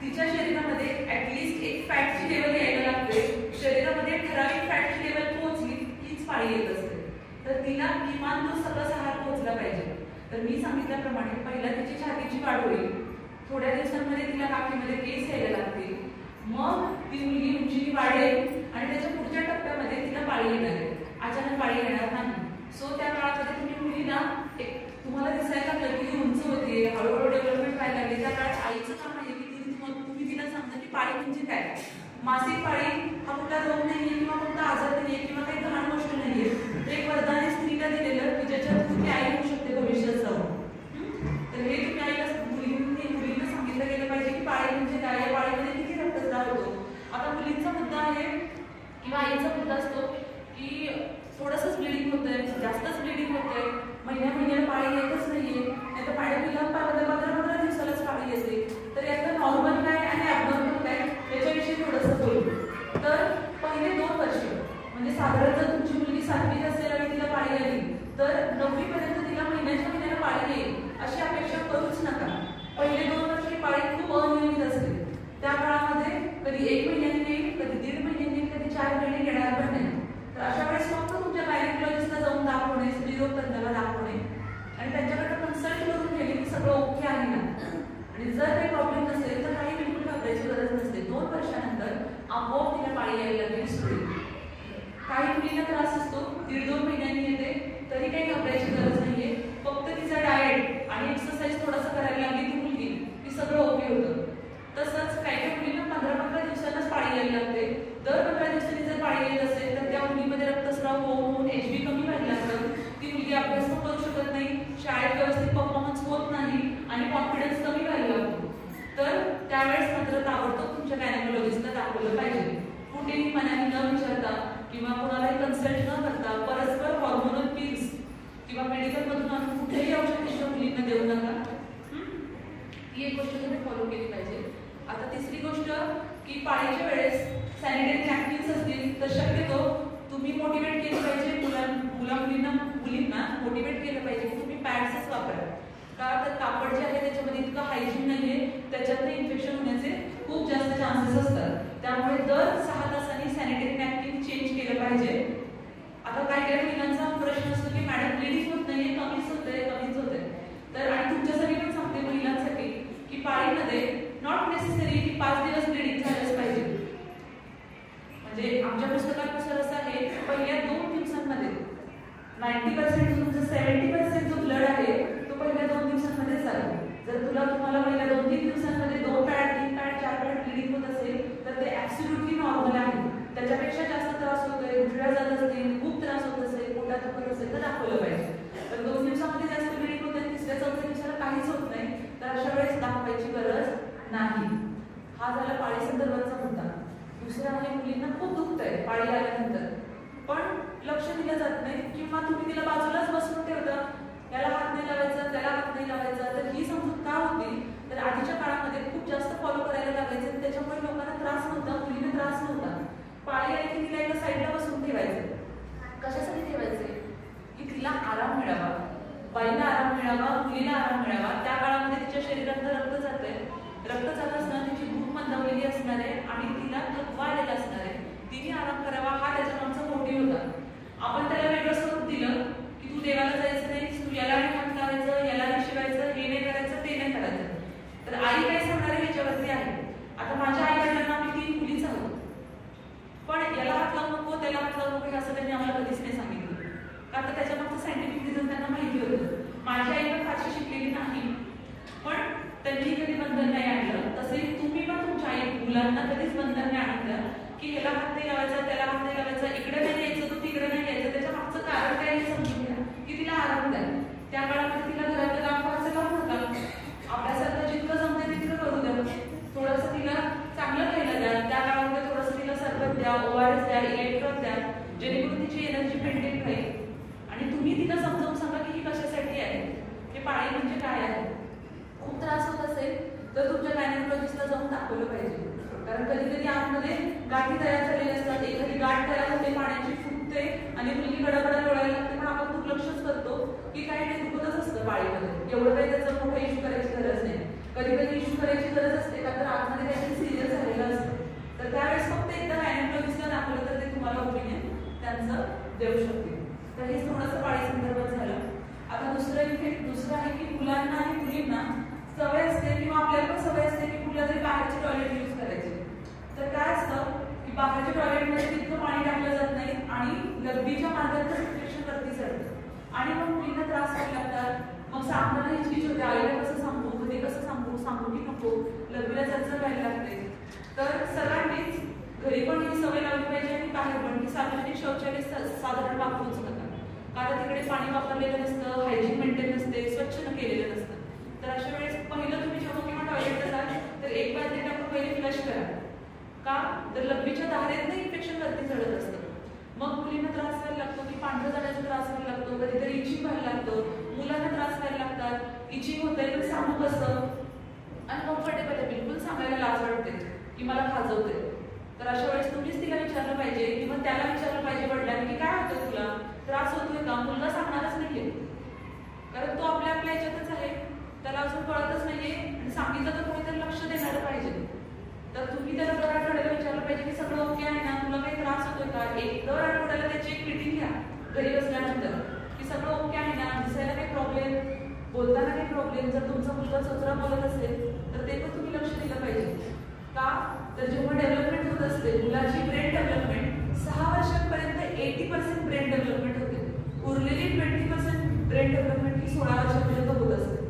तिच्या शरीरामध्ये ऍटलीस्ट एक फॅटची लेवल यायला लागते. शरीरामध्ये ठराविक फॅटची लेवल पोहोचली हीच पाळी येत असते. तर तिला किमान तो सगळं सहार पोहोचला पाहिजे. तर मी सांगितल्याप्रमाणे पहिला तिची छातीची वाढ होईल, थोड्या दिवसांमध्ये तिला काठीमध्ये केस यायला लागतील, मग ती मुलगी उंचीने वाढेल आणि त्याच्या पुढच्या टप्प्यामध्ये तिला पाळी येणार आहे. अचानक पाळी येणार नाही. सो त्या काळामध्ये तुम्ही मुलीला तुम्हाला दिसायला लागलं की उंच होते, हळूहळू डेव्हलपमेंट व्हायला लागली, त्या काळात आईचं काम आहे की तुम्ही तिला सांगता की पाळी म्हणजे काय. मासिक पाळी हा कुठला रोग नाहीये किंवा कोणता आजार नाहीये किंवा काही लहान गोष्ट नाहीये. एक वरदान स्त्रीला दिलेलं की ज्याच्यात तुम्ही आई होऊ शकते भविष्यात जाऊन. तर हे तुम्ही आईला मुलींना सांगितलं गेलं पाहिजे की पाळी म्हणजे काय, या पाळीमध्ये किती रक्तस्राव होतो. आता मुलींचा मुद्दा आहे किंवा आईचा मुद्दा असतो की थोडंसंच ब्लिडिंग होतंय, जास्तच ब्लिडिंग होतंय, महिन्याला पाळी येतच नाहीये, नाही तर पाळीला 15 दिवसालाच पाळी येते. तर यातलं नॉर्मल काय आणि ॲबनॉर्मल काय याच्याविषयी थोडंसं बोलू. तर पहिले 2 वर्ष म्हणजे साधारण जर तुमची मुलगी 7वीत असेल आणि तिला पाळी आली तर 9वी पर्यंत तिला महिन्याला पाळी येईल अशी अपेक्षा करूच नका. पहिले 2 वर्ष ही पाळी खूप अनियमित असते. त्या काळामध्ये कधी 1 महिन्याने येईल, कधी 1.5 महिन्याने येईल, कधी 4 महिने येणार पण नाही. तर अशा वेळेस फक्त तुमच्या गायनेकॉलॉजिस्टला जाऊन दाखवणे, स्त्रीरोग तज्ञाला दाखवणे आणि त्यांच्याकडे कन्सल्ट करून घ्यायला की सगळं ओके आहे ना. आणि जर काही प्रॉब्लेम नसेल तर काही बिलकुल घाबरायची गरज नसते. 2 वर्षानंतर आपोआप तिला पाळी यायला लागली सुरू. काही मुलींना त्रास असतो, 1.5-2 महिन्यांनी येते, तरी काही घाबरायची गरज नाहीये. फक्त तिचा डाएट आणि एक्सरसाइज थोडासा करायला लागली ती मुलगी की सगळं ओके होतं. तसंच काही मुलींना 15 दिवसांनाच पाळी यायला लागते. दर 15 दिवसांनी जर पाळी येत असेल तर त्या मुलीमध्ये रक्तस्राव होऊन HB कमी व्हायला लागतं. ती मुलगी अभ्यास करू शकत नाही, शाळेत व्यवस्थित परफॉर्मन्स होत नाही आणि कॉन्फिडन्स कमी व्हायला लागतो. तर त्यावेळेस मात्र ताबडतोब तुमच्या गायनेकॉलॉजिस्टला दाखवलं पाहिजे. कुठेही मनाने न विचारता किंवा कोणालाही कन्सल्ट न करता परस्पर हॉर्मोनल पिल्स किंवा मेडिकल मधून आणून कुठेही औषध तुमच्या मुलींना देऊ नका. ही एक गोष्ट तुम्ही फॉलो केली पाहिजे. आता तिसरी गोष्ट की पाळीच्या वेळेस सॅनिटरी नॅपकिन्स असतील तर शक्यतो तुम्ही मोटिवेट केलं पाहिजे, मुलींना मोटिवेट केलं पाहिजे की तुम्ही पॅड्सच वापरा. का तर कापड जे आहे त्याच्यामध्ये इतकं हायजीन नाहीये, त्याच्यातनं इन्फेक्शन होण्याचे खूप जास्त चान्सेस असतात. त्यामुळे दर 6 तासांनी सॅनिटरी नॅपकिन चेंज केलं पाहिजे. आता काही महिलांचा प्रश्न असतो की मॅडम ब्लिडिंग होत नाहीये, कमीच होतंय. तर आणि तुमच्यासाठी पण सांगते महिलांसाठी की पाळीमध्ये नॉट नेसेसरी की 5 दिवस ब्लिडिंग झालंच पाहिजे. म्हणजे आमच्या पुस्तकानुसार असं आहे पहिल्या 2 दिवसांमध्ये 90% तुमचं 70% जो ब्लड आहे तो पहिल्या 2 दिवसांमध्ये चालतो. जर तुम्हाला पहिल्या 2-3 दिवसांमध्ये 2 पॅड 3 पॅड 4 पॅड ब्लिडिंग होत असेल तर ते ऍब्सोल्युटली नॉर्मल आहे. त्याच्यापेक्षा जास्त त्रास होतोय, उजव्या जात असतील, खूप त्रास होत असेल, पोटात दुखत असेल तर दाखवलं पाहिजे. तर 2 दिवसामध्ये जास्त ब्लिडिंग होत आहे, 3-4 दिवसाला काहीच होत नाही तर अशा वेळेस दाखवायची गरज नाही. हा झाला पाळी संदर्भाचा मुद्दा. दुसरा आहे मुलींना खूप दुखतंय पाळी आल्यानंतर पण लक्ष दिलं जात नाही किंवा तुम्ही तिला बाजूलाच बसवून ठेवता, याला हात नाही लावायचा त्याला हात नाही लावायचा. तर ही समजूत का होती तर आधीच्या काळामध्ये खूप जास्त फॉलो करायला लागायचं, त्याच्यामुळे लोकांना त्रास नव्हता, मुलींना त्रास नव्हता. पाळी आली की तिला एका साईडला बसून ठेवायचं. कशासाठी ठेवायचे की तिला आराम मिळावा, बाईला आराम मिळावा, मुलीला आराम मिळावा. त्या काळामध्ये तिच्या शरीरात रक्त जातंय, रक्त जात असताना तिची भूक मंदावलेली असणार आहे आणि तिला थकवा आलेला असणार आहे, तिने आराम करावा हा त्याच्या मागचा मोटिव्ह होता. आपण त्याला वेगळं स्वरूप दिलं की तू देवाला जायचं नाही, तू याला नाही हात लावायचं, याला नाही शिवायचं, हे नाही करायचं, ते नाही करायचं. तर आई काय सांगणार आहे याच्यावरती आहे. आता माझ्या आई वडिलांना आम्ही 3 मुलीच आहोत पण याला हात लावू नको त्याला हात लावू नको असं त्यांनी आम्हाला कधीच नाही सांगितलं. का तर त्याच्या मागचं सायंटिफिक रिझन त्यांना माहिती होतं. माझी आई पण फारशी शिकलेली नाही पण त्यांनी कधी बंधन नाही आणलं. तसेच तुम्ही पण तुमच्या आई मुलांना कधीच बंधन नाही आणलं की ह्याला हात नाही लावायचा त्याला हात नाही लावायचा, इकडे नाही यायचं तो तिकडे नाही यायचं. त्याच्या मागचं कारण काय हे समजून घ्या की तिला आराम द्या. त्या काळामध्ये तिला घरातलं काम फारसं लावू नका, अभ्यासाला जितकं जमते तितकं करू द्या, थोडंसं तिला चांगलं खायला द्या. त्या काळामध्ये थोडंसं तिला सरबत द्या, ORS द्या, इलेक्ट्रॉन द्या, जेणेकरून तिची एनर्जी मेंटेन राहील. आणि तुम्ही तिला समजावून सांगा की ही कशासाठी आहे, हे पाळी म्हणजे काय आहे. खूप त्रास होत असेल तर तुमच्या गायनेकोलॉजिस्टला जाऊन दाखवलं पाहिजे. कारण कधी कधी आतमध्ये गाठी तयार झालेल्या असतात, एखादी गाठ तयार होते, पाण्याची फुटते आणि मुलगी गडागडा लोळायला लागते पण आपण दुर्लक्षच करतो की काय नाही दुखतच असतं पाळीमध्ये, एवढं काही त्याचा मोठा इश्यू करायची गरज नाही. कधी कधी इश्यू करायची गरज असते का तर आतमध्ये काहीतरी सिरियस झालेलं असतं. तर त्यावेळेस फक्त एकदा गायनेकोलॉजिस्टला दाखवलं तर ते तुम्हाला ओपिनियन त्यांचं देऊ शकते. तर हे थोडंसं पाळी संदर्भात झालं. आता दुसरं आहे की मुलांना आणि मुलींना सवय असते किंवा आपल्याला पण सवय असते की कुठल्या तरी बाहेरचे टॉयलेट यूज करायचे. तर काय असतं की बाहेरच्या टॉयलेटमध्ये तितकं पाणी टाकलं जात नाही आणि लघवीच्या मार्गातच इन्फेक्शन वरती चढतं आणि मग मुलींना त्रास व्हायला लागतात. मग सांगताना हिचकिच होते, आईला कसं सांगू, ते कसं सांगू की नको, लघवीला चर्चा व्हायला लागते. तर सर्वांनीच घरी पण ही सवय लावली पाहिजे आणि बाहेर पण की सार्वजनिक शौचालय साधारण वापरूच नका. का तर तिकडे पाणी वापरलेलं नसतं, हायजीन मेंटेन नसते, स्वच्छ न केलेलं नसतं. तर अशा वेळेस पहिलं तुम्ही जेव्हा किंवा टॉयलेटला जाल तर एक बादली टाकून पहिले फ्लश करा. का तर लघवीच्या दारेतनं इन्फेक्शन वरती चढत असतं. मग मुलींना त्रास व्हायला लागतो की पांढरं जाण्याचा त्रास व्हायला लागतो, कधीतरी इचिंग व्हायला लागतं, मुलांना त्रास व्हायला लागतात, इचिंग होतंय तर सांगू कसं, अनकम्फर्टेबल आहे, बिलकुल सांगायला लाज वाटते की मला खाजवते. तर अशा वेळेस तुम्हीच तिला विचारलं पाहिजे किंवा त्याला विचारलं पाहिजे वडिलांनी की काय होतं तुला, त्रास होतोय का. मुलगा सांगणारच नाहीये कारण तो आपल्या याच्यातच आहे, त्याला अजून कळतच नाहीये आणि सांगितलं तर कोणीतरी लक्ष देणार पाहिजे. तर तुम्ही त्याला दर आठवड्याला विचारलं पाहिजे की सगळं ओके आहे ना, तुला काही त्रास होतोय का. दर आठवड्याला त्याची एक मीटिंग घ्या घरी बसल्यानंतर की सगळं ओके आहे ना, दिसायला काही प्रॉब्लेम, बोलताना काही प्रॉब्लेम. जर तुमचा मुलगा चोचरा बोलत असेल तर ते पण तुम्ही लक्ष दिलं पाहिजे. का तर जेव्हा डेव्हलपमेंट होत असते मुलाची ब्रेन डेव्हलपमेंट 6 वर्षांपर्यंत 80% ब्रेन डेव्हलपमेंट होते, उरलेली 20% ब्रेन डेव्हलपमेंट ही 16 वर्षांपर्यंत होत असते.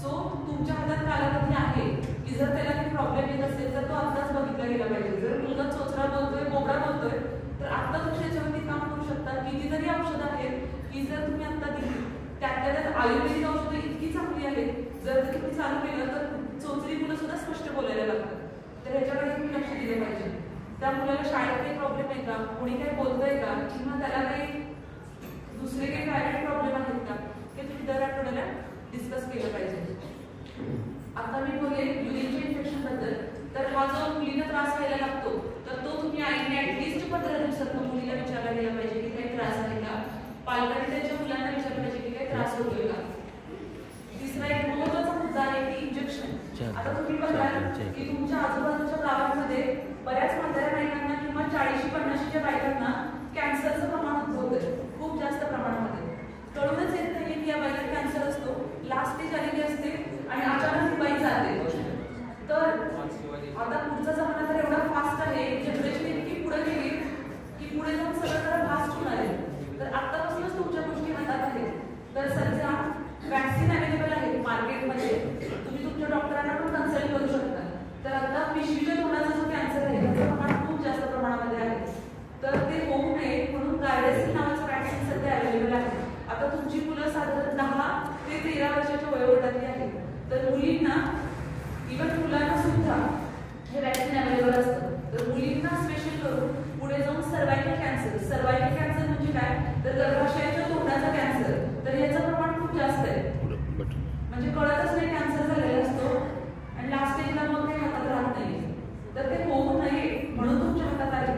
सो तुमच्या हातात कालावधी आहे की जर त्याला काही प्रॉब्लेम येत असेल तर तो आत्ताच बघितला गेला पाहिजे. जर मुलगा चोचरा बोलतोय, बोबडा बोलतोय तर आत्ता तुम्ही त्याच्यावरती काम करू शकता. कितीतरी औषधं आहेत की जर तुम्ही आत्ता दिली, त्यात आयुर्वेदिक औषधं इतकी चांगली आहेत जर तुम्ही चालू केलं तर चोचरी मुलं सुद्धा स्पष्ट बोलायला लागतात. तर ह्याच्याकडे तुम्ही लक्ष दिलं पाहिजे. त्या मुलाला शाळेत काही प्रॉब्लेम आहे का, कोणी काही बोलतंय का, किंवा त्याला काही दुसरे काही प्रायव्हेट प्रॉब्लेम आहेत का, हे तुम्ही दर आठवड्याला डिस्कस केलं पाहिजे. आता मी बोलले युरिनच्या इन्फेक्शन बद्दल. तर हा जो मुलीला त्रास व्हायला लागतो तर तो तुम्ही आईने ऍटलिस्ट 15 दिवसात मुलीला विचारला गेला पाहिजे की काही त्रास आहे का, पालकांनी त्यांच्या मुलांना विचारलं पाहिजे की काही त्रास होतोय का. तिसरा एक महत्त्वाचा मुद्दा आहे की इंजेक्शन. आता तुम्ही बघाल की तुमच्या आजूबाजूच्या गावांमध्ये बऱ्याच म्हाताऱ्या बायकांना किंवा 40-50च्या बायकांना कॅन्सरचं प्रमाण उद्भवतंय खूप जास्त प्रमाणामध्ये. कळूनच येत नाही की या बाईला कॅन्सर असतो, लास्ट स्टेज आलेली असते आणि अचानक ही बाई जाते. तर आता पुढचा जमाना तर एवढा फास्ट आहे, जनरेशन इतकी पुढे गेली की पुढे जाऊन सगळं जरा फास्ट होणार आहे. तर आत्तापासूनच तुमच्या गोष्टी हातात आहेत. तर सध्या वॅक्सिन अवेलेबल आहे मार्केटमध्ये, तुम्ही तुमच्या डॉक्टरांना पण कन्सल्ट करू शकता. तर आता पिशवीच्या तोंडाचा जो कॅन्सर आहे त्याचं प्रमाण खूप जास्त प्रमाणामध्ये आहे. तर ते होऊ नये म्हणून गार्डेसिल नावाचं वॅक्सिन सध्या अवेलेबल आहे. आता तुमची मुलं साधारण 10 ते 13 वर्षाच्या वयोगटातली आहेत. तर मुलींना इव्हन मुलांना सुद्धा हे वॅक्सिन अवेलेबल असतं. तर मुलींना स्पेशल करून पुढे जाऊन सर्वायकल कॅन्सर म्हणजे काय, तर गर्भाशयाच्या तोंडाचा कॅन्सर, तर याचं प्रमाण खूप जास्त आहे. म्हणजे कळतच नाही कॅन्सर झालेला असतो आणि लास्ट स्टेजला मग ते हातात राहत नाही. तर ते होऊ नये म्हणून तुमच्या हातात आहे.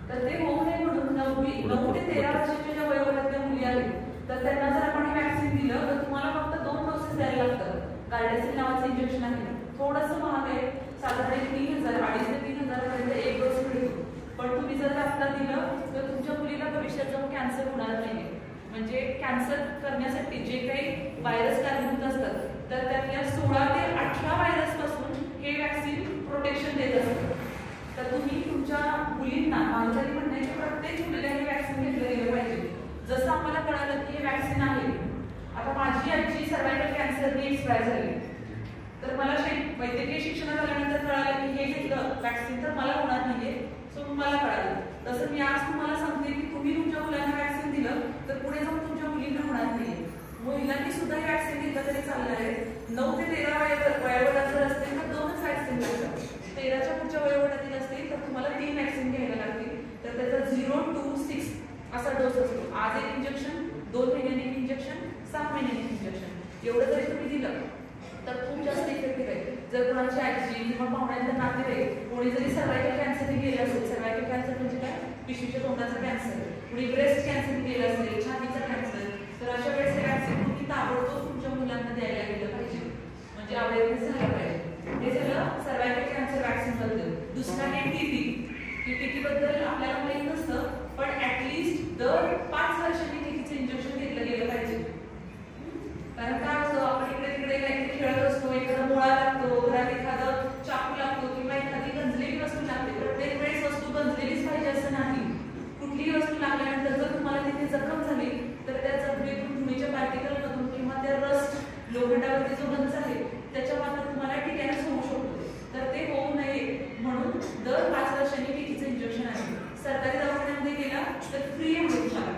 तर ते होऊ नये म्हणून 9 ते 13 वर्षाच्या ज्या वयोगटातल्या मुली आहेत तर त्यांना जर आपण वॅक्सिन दिलं तर तुम्हाला फक्त 2 डोसेस द्यायला लागतात. गार्डेसिल नावाचं इंजेक्शन आहे, थोडंसं महाग आहे, साधारण 3,000, 2,500 ते 3,000 पर्यंत एक डोस मिळतो. पण तुम्ही जर आता दिलं तर तुमच्या मुलीला भविष्यात जाऊन कॅन्सर होणार नाही. म्हणजे कॅन्सर करण्यासाठी जे काही व्हायरस कारणीभूत असतात तर त्यातल्या 16 ते 18 व्हायरस पासून हे वॅक्सिन प्रोटेक्शन देत असतं. तर तुम्ही तुमच्या मुलींना, माझं तरी म्हणणं आहे की प्रत्येक मुलीला हे वॅक्सिन घेतलं गेलं पाहिजे. जसं आम्हाला कळालं की हे वॅक्सिन आहे. आता माझी आजी सर्वायकल कॅन्सरने एक्सपायर झाली, तर मला वैद्यकीय शिक्षणात आल्यानंतर कळालं की हे घेतलं वॅक्सिन तर मला होणार नाहीये. सो मला कळालं. तसं मी आज तुम्हाला सांगते की तुम्ही तुमच्या मुलांना वॅक्सिन दिलं तर पुढे जाऊन तुमच्या मुलींना होणार नाहीये. महिलांनी सुद्धा हे वॅक्सिन घेतलं तरी चालणार आहे. 9 ते 13 वयोगटात जर असतील तर 2च वॅक्सिन घ्यायचं. 13च्या पुढच्या वयोगटातील असतील तर तुम्हाला 3 वॅक्सिन घ्यायला लागतील. तर त्याचा 0 to 6 असा डोस असतो. आज एक इंजेक्शन, 2 महिन्यांनी एक इंजेक्शन, 6 महिन्यांनी इंजेक्शन, एवढं जरी तुम्ही दिलं तर खूप जास्त इफेक्टिव्ह आहे. जर कोणाची आजी किंवा पाहुण्यांचा नातेवाईक कोणी जरी सर्वायकल कॅन्सरने गेलं असेल, सर्वायकल कॅन्सर म्हणजे काय, पिशवीच्या तोंडाचा कॅन्सर, कुणी ब्रेस्ट कॅन्सरने गेलं असेल, छातीचा कॅन्सर, तर अशा वेळेस हे वॅक्सिन तुम्ही ताबडतोब तुमच्या मुलांना द्यायला गेलं पाहिजे. म्हणजे अवेअरनेस झाला पाहिजे. हे झालं सर्वायकल कॅन्सर वॅक्सिन बद्दल. दुसरा आहे टीटी बद्दल आपल्याला माहित नसतं, पण ऍटलिस्ट दर 5 वर्षांनी टीटीचं इंजेक्शन घेतलं गेलं पाहिजे. कारण काय असतं, आपण इकडे तिकडे काहीतरी खेळत असतो, एखादा मुळा लागतो, घरात एखादं चाकू लागतो किंवा एखादी गंजलेली वस्तू लागते. प्रत्येक वेळेस वस्तू गंजलेलीच पाहिजे असं नाही. कुठलीही वस्तू लागल्यानंतर जर तुम्हाला तिथे जखम झाली तर त्या जखमेतून धुळीच्या पार्टिकलमधून किंवा त्या रस्ट लोखंडावरती जो गंज आहे त्याच्या मार्फत तुम्हाला टिटॅनस होऊ शकतो. तर ते होऊ नये म्हणून दर 5 वर्षांनी टीटीचं इंजेक्शन आहे. सरकारी दवाखान्यामध्ये गेला तर फ्री आहे तुम्हाला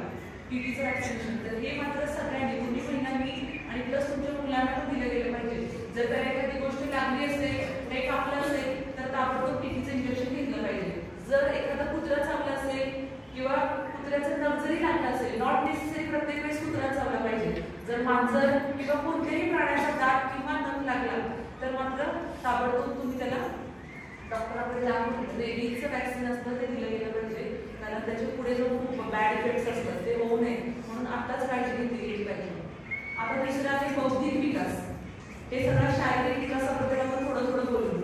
टीटीचं वॅक्सिनेशन. तर हे मात्र सगळ्यांनी, तुम्ही महिलांनी आणि प्लस तुमच्या मुलांना पण दिलं गेलं पाहिजे. जर त्याला एखादी गोष्ट लागली असेल, काही कापलं असेल तर ताबडतोब टीटीचं इंजेक्शन घेतलं पाहिजे. जर एखादा कुत्रा चावला असेल किंवा कुत्र्याचं नख जरी लागलं असेल, नॉट नेसेसरी प्रत्येक वेळेस कुत्रा चावला पाहिजे. जर मांजर किंवा कोणत्याही प्राण्याचा दात किंवा नख लागला तर मात्र ताबडतोब तुम्ही त्याला डॉक्टरांकडे जाऊन रेबीजचं वॅक्सिन असतं ते दिलं गेलं पाहिजे. कारण त्याचे पुढे जो खूप बॅड इफेक्ट्स असतात ते होऊ नये म्हणून आत्ताच काळजी घेतली गेली पाहिजे. आता दुसरा आहे बौद्धिक विकास. हे सगळं शारीरिक विकासाबद्दल आपण थोडं थोडं बोलू.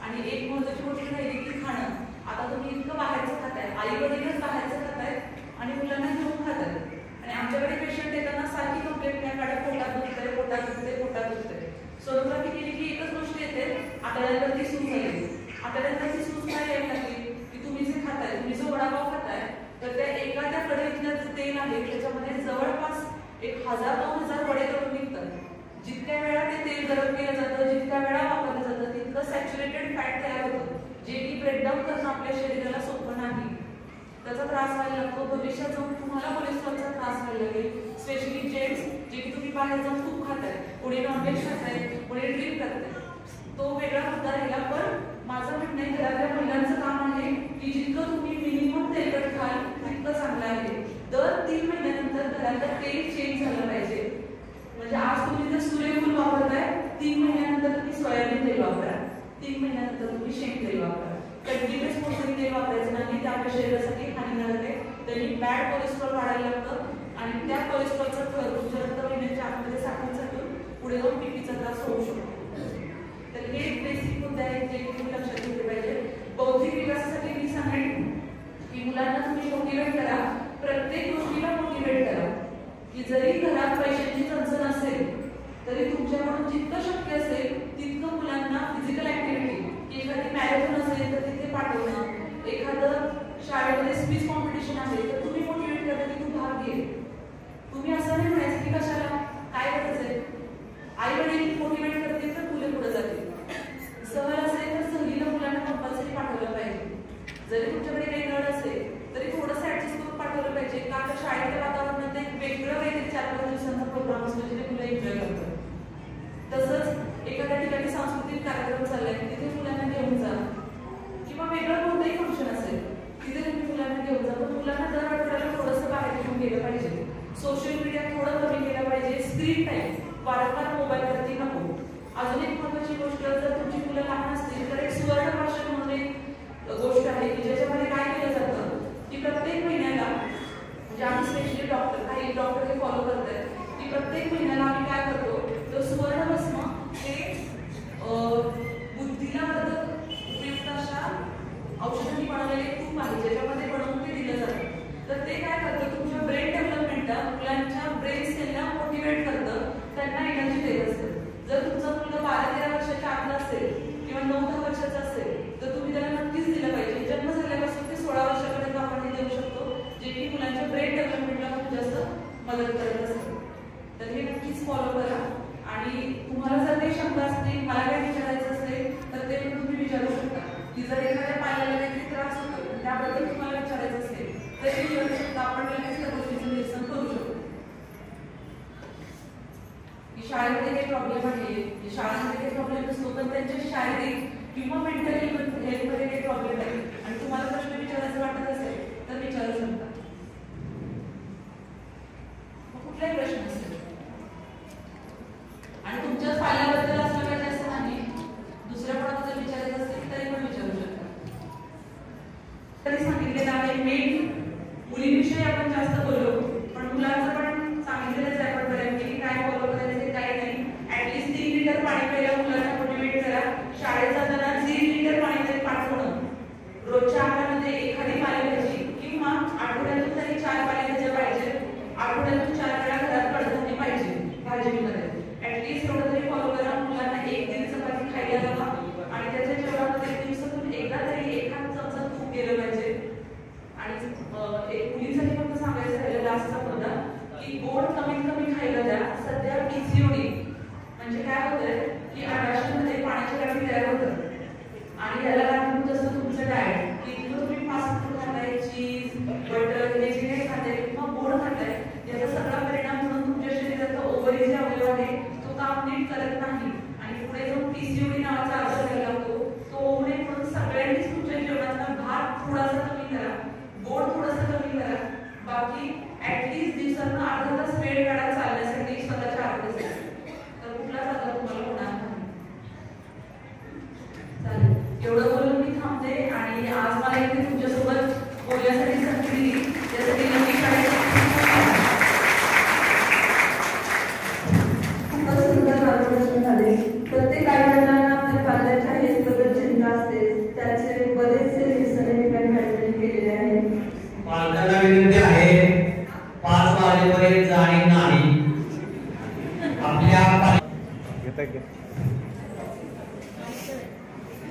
आणि एक महत्त्वाची गोष्ट राहिली की खाणं. आता तुम्ही इतकं बाहेरचं खाताय, आई वडीलच बाहेरचं खाताय आणि मुलांना घेऊन खाताय. आणि आमच्याकडे पेशंट येताना सारखी कंप्लेंट नाही काढत, पोटात दुखतंय, पोटात दुखतंय, पोटात दुखतंय. सोनोग्राफी केली की एकच गोष्ट येते, आतड्यांवरती सूज झाली. आतड्यांवरती सूज काय यायला लागली की तुम्ही जे खाताय, तुम्ही जो वडापाव खाताय तर त्या एखाद्या कढईतलं जे तेल आहे त्याच्यामध्ये जवळपास 1000-2000 वडे करून निघतात. जितक्या वेळा ते तेल गरम केलं जातं, जितक्या वेळा वापरलं जातं तितकं सॅच्युरेटेड फॅट तयार होतं, जे की ब्रेकडाऊन करणं आपल्या शरीराला सोपं नाही. त्याचा त्रास व्हायला लागतो. भविष्यात जाऊन तुम्हाला कोलेस्ट्रॉलचा त्रास व्हायला लागेल. स्पेशली जेंट्स जे की तुम्ही बाहेर जाऊन खूप खाताय, कोणी नॉनव्हेज खाताय, कोणी ड्रिंक करताय, तो वेगळा मुद्दा राहिला. पण माझं म्हणणं आहे घरातल्या महिलांचं काम आहे की जितकं आपल्या शरीरासाठी हानिकारक आहे. त्यांनी बॅड कोलेस्ट्रॉल वाढायला लागतं आणि त्या कोलेस्ट्रॉलचा थर तुमच्या रक्तवाहिन्यांच्या आतमध्ये साठून पुढे जाऊन बीपीचा त्रास होऊ शकतो. तर हे बेसिक मुद्दे आहेत जे तुम्ही लक्षात घेतले पाहिजे. बौद्धिक विकासासाठी मी सांगेन की मुलांना तुम्ही मोटिवेट करा, प्रत्येक गोष्टीला मोटिवेट करा. की जरी घरात पैशांची चणचण असेल तरी तुमच्याकडून जितकं शक्य असेल तितकं मुलांना फिजिकल ऍक्टिव्हिटी, की एखादी मॅरेथॉन असेल तर तिथे पाठवणं, एखादं शाळेमध्ये स्पीच कॉम्पिटिशन आहे तर तुम्ही मोटिवेट करा की तू भाग घे. तुम्ही असं नाही म्हणायचं की कशाला काय करायचंय. आई वडील मोटिवेट करतील तर मुले पुढे जातील. सहल असेल तर सहलीला मुलांना कंपल्सरी पाठवलं पाहिजे. जरी तुमच्याकडे काही रड असेल तरी थोडंसं ऍडजस्ट करून पाठवलं पाहिजे. का तर शाळेच्या वातावरणात एक वेगळं काहीतरी 4-5 दिवसांचा प्रोग्राम असतो जिथे मुलं एन्जॉय करतात. तसंच एखाद्या ठिकाणी सांस्कृतिक कार्यक्रम चाललाय तिथे मुलांना घेऊन जा, किंवा वेगळं कोणतंही फंक्शन असेल तिथे तुम्ही मुलांना घेऊन जा. पण मुलांना दर आठवड्याला थोडंसं बाहेर घेऊन गेलं पाहिजे. सोशल मीडिया थोडं कमी केलं पाहिजे. स्क्रीन टाईम वारंवार मोबाईलवरती नको. अजून एक महत्त्वाची गोष्ट, जर तुमची मुलं लहान असतील तर एक सुवर्ण भाषण म्हणून एक गोष्ट आहे की ज्याच्यामध्ये काय केलं जातं की प्रत्येक महिन्याला, म्हणजे आम्ही स्पेशली डॉक्टर, काही डॉक्टर हे फॉलो करतात की प्रत्येक महिन्याला आम्ही काय करतो तर सुवर्ण भस्म हे बुद्धीला उपयुक्त अशा औषधांनी बनवलेले तूप आहे ज्याच्यामध्ये बनवून ते दिलं जातं. तर ते काय करतं तुमच्या ब्रेन डेव्हलपमेंटला, मुलांच्या ब्रेन सेलला मोटिवेट करतं, त्यांना एनर्जी देत असतं. जर तुमचा मुलगा 12-13 वर्षाच्या आतला असेल किंवा 9-10 वर्षाचा असेल तर तुम्ही त्याला नक्कीच दिलं पाहिजे. जन्म झाल्यापासून ते 16 वर्षापर्यंत आपण हे देऊ शकतो, जे की मुलांच्या ब्रेन डेव्हलपमेंटला खूप जास्त मदत करत असते. तर हे नक्कीच फॉलो करा. आणि तुम्हाला जर काही शंका असतील, मला काही विचारायचं असेल तर ते पण तुम्ही विचारू शकता. की जर एखाद्या पाल्याला काहीतरी त्रास होतो त्याबद्दल तुम्हाला विचारायचं असेल तर ते विचारू शकता. आपण लगेच त्या गोष्टीचं निरसन करू शकतो. की शाळेमध्ये काही प्रॉब्लेम आहे, शाळांमध्ये काही प्रॉब्लेम नसतो पण त्यांच्या शारीरिक किंवा मेंटल हेल्थमध्ये काही प्रॉब्लेम आहे आणि तुम्हाला प्रश्न विचारायचं वाटत असेल तर विचारू शकता. कुठलाही प्रश्न असेल आणि तुमच्याच पाल्याबद्दल असलं पाहिजे असं नाही, दुसऱ्या कोणाबद्दल विचारायचं असेल तरी पण विचारू शकता. तरी सांगितलेलं आहे मेन मुलीविषयी आपण जास्त बोललो पण मुलांचं पण सांगितलेलंच आहे आपण बऱ्यापैकी काय फॉलो करायचं काय नाही. ऍटलीस्ट 3 लिटर पाणी प्यायला मुलांना मोटिवेट करा. शाळेत जाताना 3 लिटर पाणी तरी पाठवणं. रोजच्या आहारामध्ये एखादी पालेभाजी किंवा आठवड्यातून तरी 4 पालेभाज्या पाहिजे. आठवड्यातून 4 वेळा घरात कडधान्य पाहिजे भाजीमध्ये. ऍटलीस्ट एवढं तरी फॉलो करा. मुलांना 1-3 चपाती खायला लावा आणि त्याच्या जेवणामध्ये दिवसातून एकदा तरी एखाद चमचा तूप गेलं पाहिजे. आणि एक मुलीसाठी फक्त सांगायचं राहिलं लास्टचा मुद्दा की गोड कमीत कमी खायला द्या. सध्या PCOD म्हणजे काय होतंय की अंडाशयामध्ये पाण्याची गाठी तयार होतात आणि याला लागून जसं तुमचं डाएट की तुम्ही फास्ट फूड खाताय, चीज, बटर हे जे काही खाताय किंवा गोड खाताय याचा सगळा परिणाम म्हणून तुमच्या शरीराचा ओव्हरी जे अवयव आहे तो काम नीट करत नाही आणि पुढे जाऊन PCOD नावाचा आजार व्हायला लागतो. तो होऊ नये म्हणून सगळ्यांनीच तुमच्या जेवणाचा भात थोडासा कमी करा, गोड थोडंसं कमी करा. बाकी ऍटलीस्ट दिवसातून अर्धा तास वेळ काढा चालण्यासाठी स्वतःच्या आरोग्यासाठी. तर कुठलाच आजार तुम्हाला होणार नाही. चालेल, एवढं बोलून मी थांबते आणि आज मला इथे तुमच्यासोबत बोलण्यासाठी संधी दिली त्यासाठी नक्की खूपच सुंदर मार्गदर्शन झाले. प्रत्येक आईवडिलांना आपल्या पाल्याच्या हेल्थबद्दल चिंता असते, त्याचे बरेचसे निरसने केलेले आहेत. पालकांना विनंती आहे 5 वाजेपर्यंत जाणी नाही. आपल्या घेता घ्या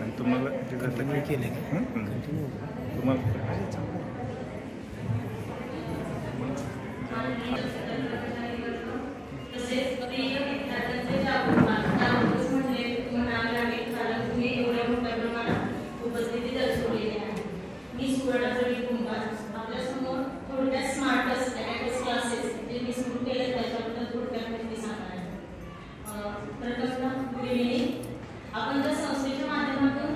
आणि तुम्हाला जे केले तुम्हाला तसेच प्रिय विद्यार्थ्यांचे जागरूक म्हणजे म्हणावे लागेल कारण तुम्ही एवढ्या मोठ्या प्रमाणात उपस्थिती दर्शवलेली आहे. मी सुवर्णा कुंभार आपल्यासमोर थोडक्यात स्मार्टस्ट अकॅडमिक्स क्लासेस जे मी सुरू केले त्याच्याबद्दल थोडक्यात माहिती सांगणार आहे. प्रथम गुड इव्हिनिंग. आपण जर संस्थेच्या माध्यमातून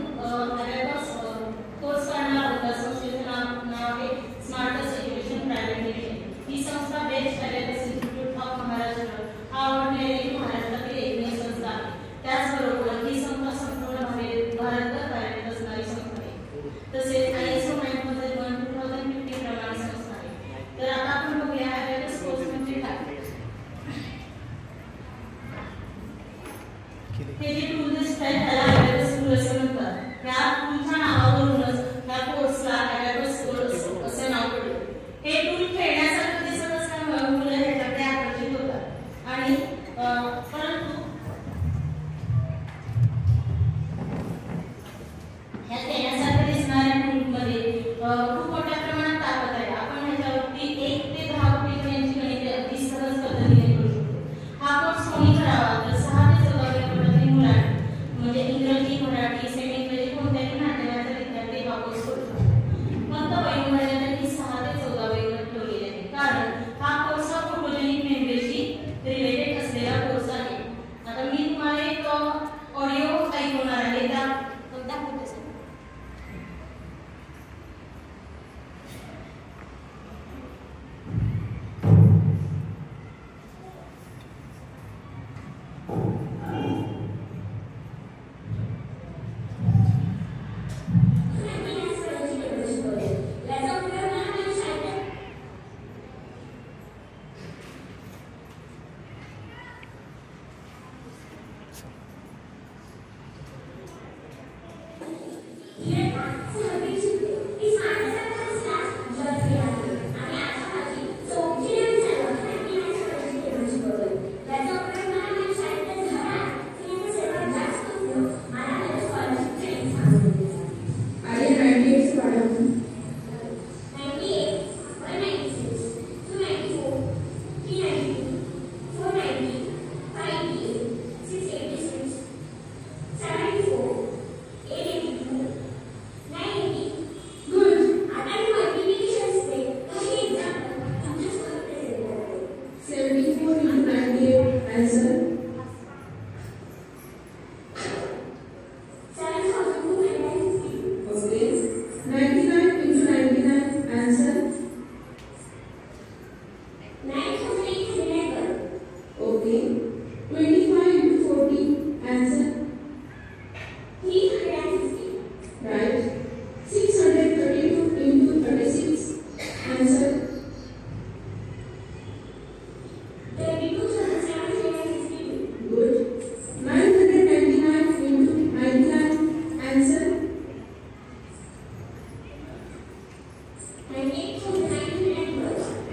कोर्स करणार आहोत. संस्थेचं नाव आहे स्मार्टस्ट एज्युकेशन प्रायव्हेट लिमिटेड. ही संस्था best academics institute of Maharashtra हा आवडलेली महाराष्ट्रातील एकमेव संस्था आहे. त्याचबरोबर ही संस्था संपूर्ण भारतभर कार्यरत असणारी संस्था आहे. तसेच ISO 9001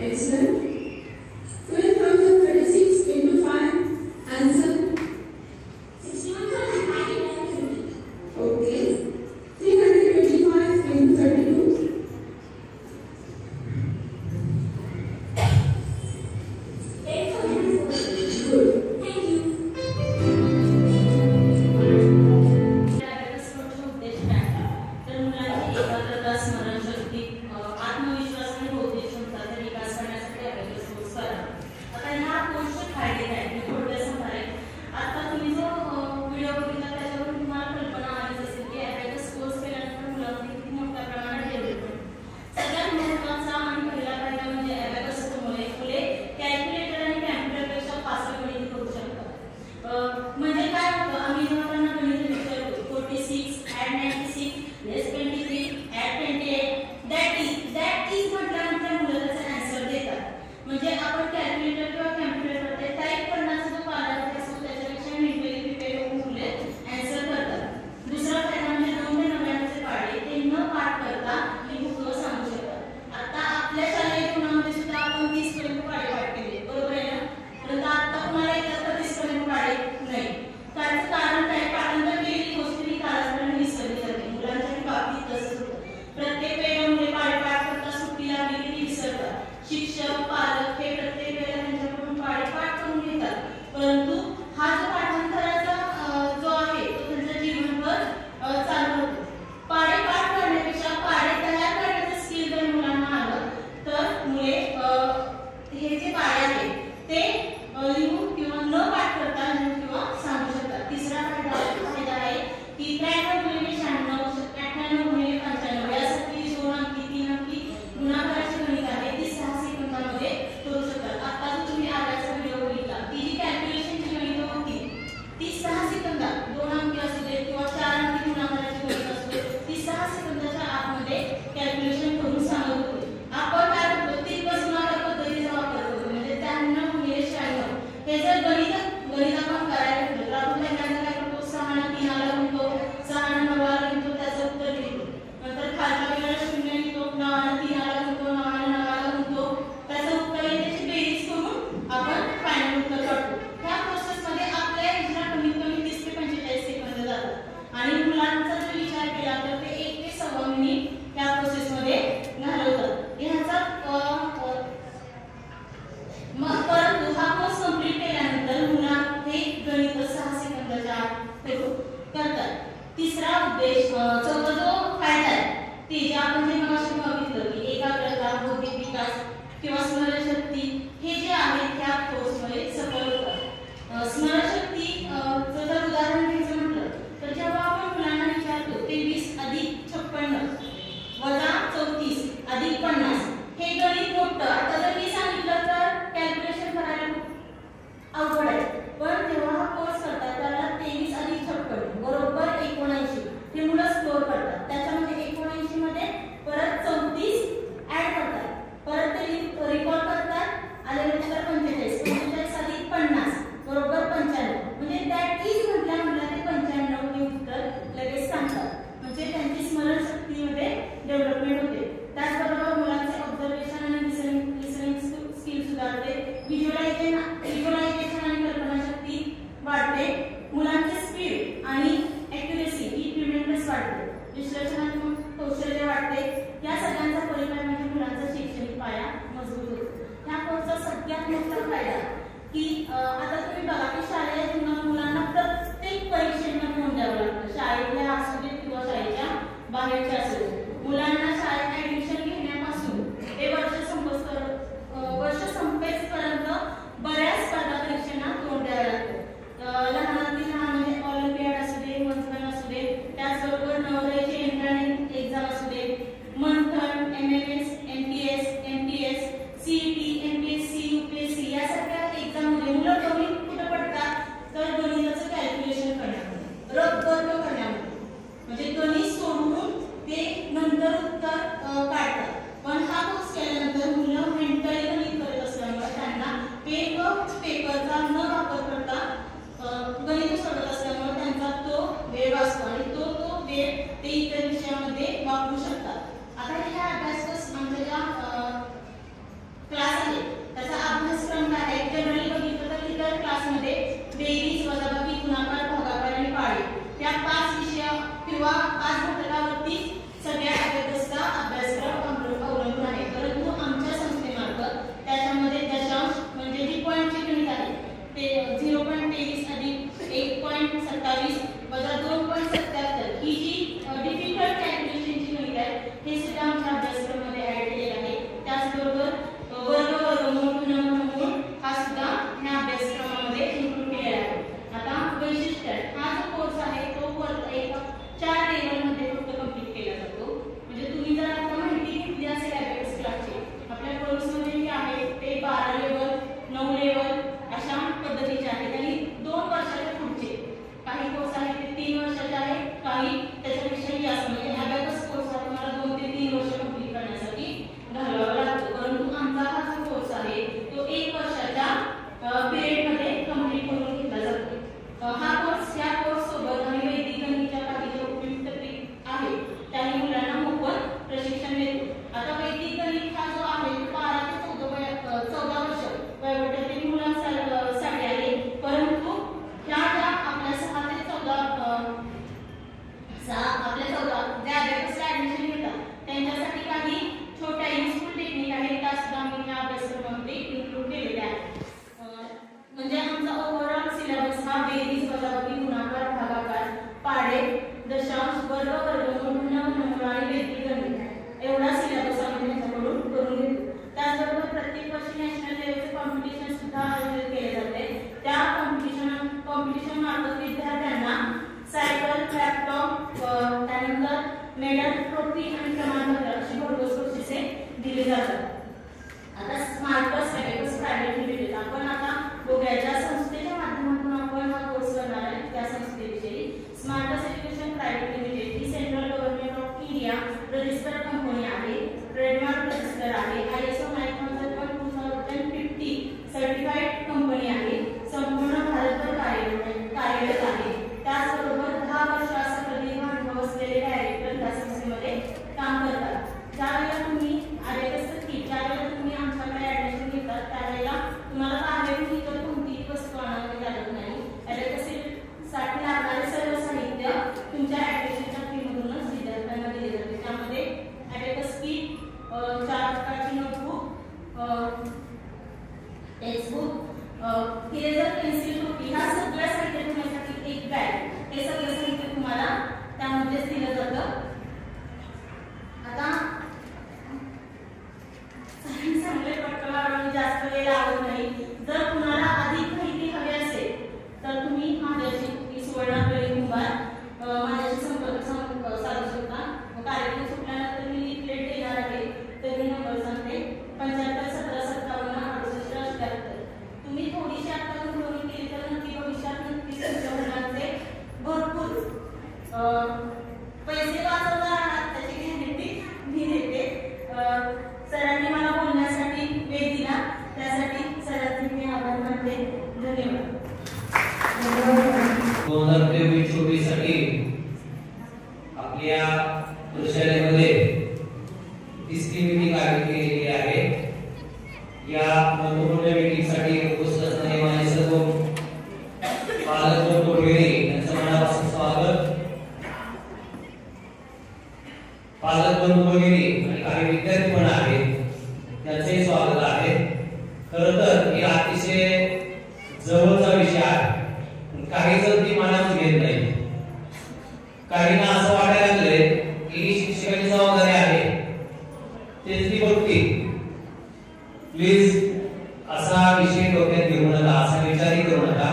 Excellent. 12,036 into 5. Answer. 61,990. Okay. 325 into 32. Good. Thank you. अभ्यासक्रमाचा उद्देश काय आहे? तर मुलांची एकाग्रता, स्मरणशक्ती, आत्मविश्वास आणि बौद्धिक क्षमताचा विकास करण्यासाठी अभ्यास कोर्स करा. आता ह्या कोर्सचे फायदे काय मी थोडक्यात सांगणार आहे. आता तुम्ही जो व्हिडिओ बघितला त्याच्यावरून तुम्हाला कल्पना आलीच असेल की अभ्यास कोर्स केल्यानंतर मुलांमध्ये किती मोठ्या प्रमाणात डेव्हलपमेंट. सगळ्यात महत्त्वाचा आणि पहिला फायदा म्हणजे अभ्यासामुळे मुले कॅल्क्युलेटर आणि कॅम्प्युटरपेक्षा फास्ट गणित करू शकतात. म्हणजे काय होतं, आम्ही जेव्हा त्यांना गणित विचारतो 46 add 96 less 23 add 28 that is म्हटल्यानंतर मुलं त्याचा आन्सर देतात. म्हणजे आपण कॅल्क्युलेटर किंवा कॅम्प्युटरमध्ये टाईप करण्याचा जो कालावधी असतो त्याच्यापेक्षा मेंटली प्रिपेअर होऊन मुले आन्सर करतात. दुसरा फायदा म्हणजे 2 ते 99 चे पाढे ते न पाठ करता लिहून सांगू शकतात. आता आपल्या शालेय जीवनामध्ये सुद्धा आपण 30 पर्यंत पाढे पाठ केले, बरोबर आहे ना? परंतु आता कुणाला येतात 30 पर्यंत पाढे नाही. त्याचं कारण काय? पाठांतर केलेली गोष्ट ही कालांतराने विसरली जाते. मुलांच्या बाबतीत तसंच होतं. प्रत्येक वेळेला मुले पाढे पाठ करता सुट्टी लागली की ती विसरतात. शिक्षक, पालक हे प्रत्येक वेळेला त्यांच्याकडून पाढे पाठ करून घेतात. परंतु हा जो पाठांतराचा जो आहे तो त्यांच्या जीवनभर चालू होतो. पाढे पाठ करण्यापेक्षा पाढे तयार करण्याचं स्किल जर मुलांना आलं तर मुले हे जे पाढे आहेत ते लिहून किंवा न पाठ करता लिहून किंवा सांगू शकतात. तिसरा फायदा आहे की 93 गुणिले 96 98 गुणिले 95 यासाठी 2 अंकी 3 अंकी गुणाकाराचे गणित आहे ती 6 सेकंदामध्ये करू शकतात. आता जो तुम्ही आल्याचा व्हिडिओ बघितला ती जी कॅल्क्युलेशनची गणितं होती ती 6 सेकंदात 2 अंकी असू दे किंवा 4 अंकी गुणाकाराची गणित असू दे ती 6 सेकंदाच्या आतमध्ये कॅल्क्युलेशन करून सांगत होते. आपण काय करतो तिरकस गुणाकार पद्धतीचा वापर करतो. म्हणजे 93 गुणिले 96 हे जर गणित आपण करायला घेतलं तर आपण पहिल्यांदा काय करतो 6 आणि 3 ला गुणतो, 6 आणि 9 ला गुणतो, त्याचं उत्तर लिहितो. नंतर खालच्या वेळेला 0 लिहितो, 9 आणि 3 ला गुणतो, 9 आणि 9 ला गुणतो, त्याचं उत्तर त्याची बेरीज करून आपण फायनल उत्तर काढतो. ह्या प्रोसेसमध्ये आपल्या एजला कमीत कमी 30 ते 45 सेकंद जातात आणि मुलांचा जर विचार केला तर ते 1 ते 1.25 मिनिट ह्या प्रोसेसमध्ये घालवतात. ह्याचा परंतु हा कोर्स कंप्लीट केल्यानंतर मुलं हे गणित 6 सेकंदाच्या आत करतात. तिसरा उद्देश चौथा जो फायदा आहे ते जे आपण जे मगाशी बघितलं की एकाग्रता, बौद्धिक विकास किंवा स्मरणशक्ती हे जे आहे त्या कोर्समध्ये सफल होतात. स्मरणशक्तीचं जर उदाहरण घ्यायचं म्हटलं तर जेव्हा आपण मुलांना विचारतो 23 अधिक 56 वजा 34 अधिक 50 हे गणित मोठं आता जर मी सांगितलं तर कॅल्क्युलेशन करायला अवघड आहे. पण जेव्हा हा कोर्स करतात त्याला 23 अधिक 56 बरोबर 79 हे मुलं स्कोर करतात. त्याच्यामध्ये 79 मध्ये परत 34 ऍड करतात, परत ते रिकॉल करतात, आल्यानंतर 45 अधिक 50 बरोबर 95 म्हणजे दॅट इज म्हटल्यानंतर ते 95 हे उत्तर लगेच सांगतात. म्हणजे त्यांची स्मरणशक्तीमध्ये डेव्हलपमेंट होते. त्याचबरोबर मुलांचे ऑब्झर्वेशन आणि लिसनिंग स्किल सुधारते, व्हिज्युअलायझेशन आणि कल्पनाशक्ती वाढते, मुलांचे स्पीड आणि ॲक्युरेसी ही ट्रिमेंडस वाढते, विश्लेषणात्मक कौशल्य वाढते. या सगळ्यांचा परिणाम म्हणजे मुलांचा शैक्षणिक पाया मजबूत होतो. ह्या कोर्सचा सगळ्यात मोठा फायदा की आता तुम्ही बघा की शालेय जीवनात मुलांना प्रत्येक परीक्षेला तोंड द्यावं लागतं. शाळेतल्या असू देत किंवा शाळेच्या बाहेरच्या असू देत. मुलांना शाळेत ऍडमिशन घेण्यापासून ते वर्ष संपेपर्यंत बऱ्याच स्पर्धा परीक्षांना तोंड द्यावं लागतं. लहानातील लहान म्हणजे ऑलिम्पियाड असू दे, मंथन असू दे, त्याचबरोबर नवोदयची एंट्रन्स एक्झाम असू दे, मंथन, MMS, MTS, CET, MPSC, UPSC यासारख्या एक्झाममध्ये मुलं कमी कुठं पडतात तर गणिताचं कॅल्क्युलेशन करण्यामध्ये, रद्द करण्यामध्ये. म्हणजे गणित सोडवून ते नंतर उत्तर फी आणि प्रमाणपत्र अशी भरघोस बक्षिसे दिली जातात. आता smart plus abacus private limited आपण आता बघूया ज्या संस्थेच्या माध्यमातून आपण हा कोर्स करणार आहे त्या संस्थेविषयी. Smart plus education private limited ही central government of India registered company आहे. ट्रेडमार्क रजिस्टर आहे. ISO 9001:2050 सर्टिफाईड कंपनी आहे. संपूर्ण भारतभर कार्यरत आहे. त्याचबरोबर 10 वर्ष असा प्रदीर्घ अनुभव असलेले डायरेक्टर त्या संस्थेमध्ये काम करतात. ज्यावेळेला तुम्ही ज्यावेळेला तुम्ही आमच्याकडे ऍडमिशन घेतात त्यावेळेला तुम्हाला बाहेरून इतर कोणतीही वस्तू आणावी लागत नाही. साठी लागणारे सर्व साहित्य तुमच्या ऍडमिशनच्या फीमधूनच विद्यार्थ्यांना दिले जाते. त्यामध्ये ॲबॅकस किट, 4 प्रकारची नोटबुक, टेक्स्टबुक, इरेजर, पेन्सिल, टोपी ह्या सगळ्या साहित्य तुम्हाला एक बॅग हे सगळं साहित्य तुम्हाला त्यामध्येच दिलं जातं. आता चांगले पटकन जास्त वेळ लागत नाही. जर तुम्हाला अधिक माहिती हवी असेल तर तुम्ही माझ्याशी सुवर्णाकळी कुंभार माझ्याशी संपर्क साधू शकता. कार्यक्रम सुटल्यानंतर मी लिफलेट देणार आहे. तर मी नंबर सांगते 75 17 57 68 78. तुम्ही थोडीशी आता गुंतवणूक केली तर नक्की भविष्यात नक्कीच तुमच्या मुलांचे भरपूर पैसे वाचवणार आहात त्याची गॅरंटी मी देते. सरांनी मला बोलण्यासाठी वेळ दिला त्यासाठी सरांचे मी आभार मानते. धन्यवाद. 2023-24 साठी आपल्या प्रशालेमध्ये 30वी मीटिंग आयोजित केलेली आहे. या महत्त्वपूर्ण मीटिंगसाठी उपस्थित असणारे माझे सर्व पालक वगैरे यांचं मनापासून स्वागत. पालक वगैरे आणि काही विद्यार्थी पण आहेत त्यांचंही स्वागत आहे. खरं तर हे अतिशय जवळचा विषय आहे. काही जण ती मनात घेत नाही. काहींना असं वाटायला लागलंय की शिक्षकाची जबाबदारी आहे तेच ती बघते. प्लीज असा विषय डोक्यात घेऊ नका, असा विचारही करू नका.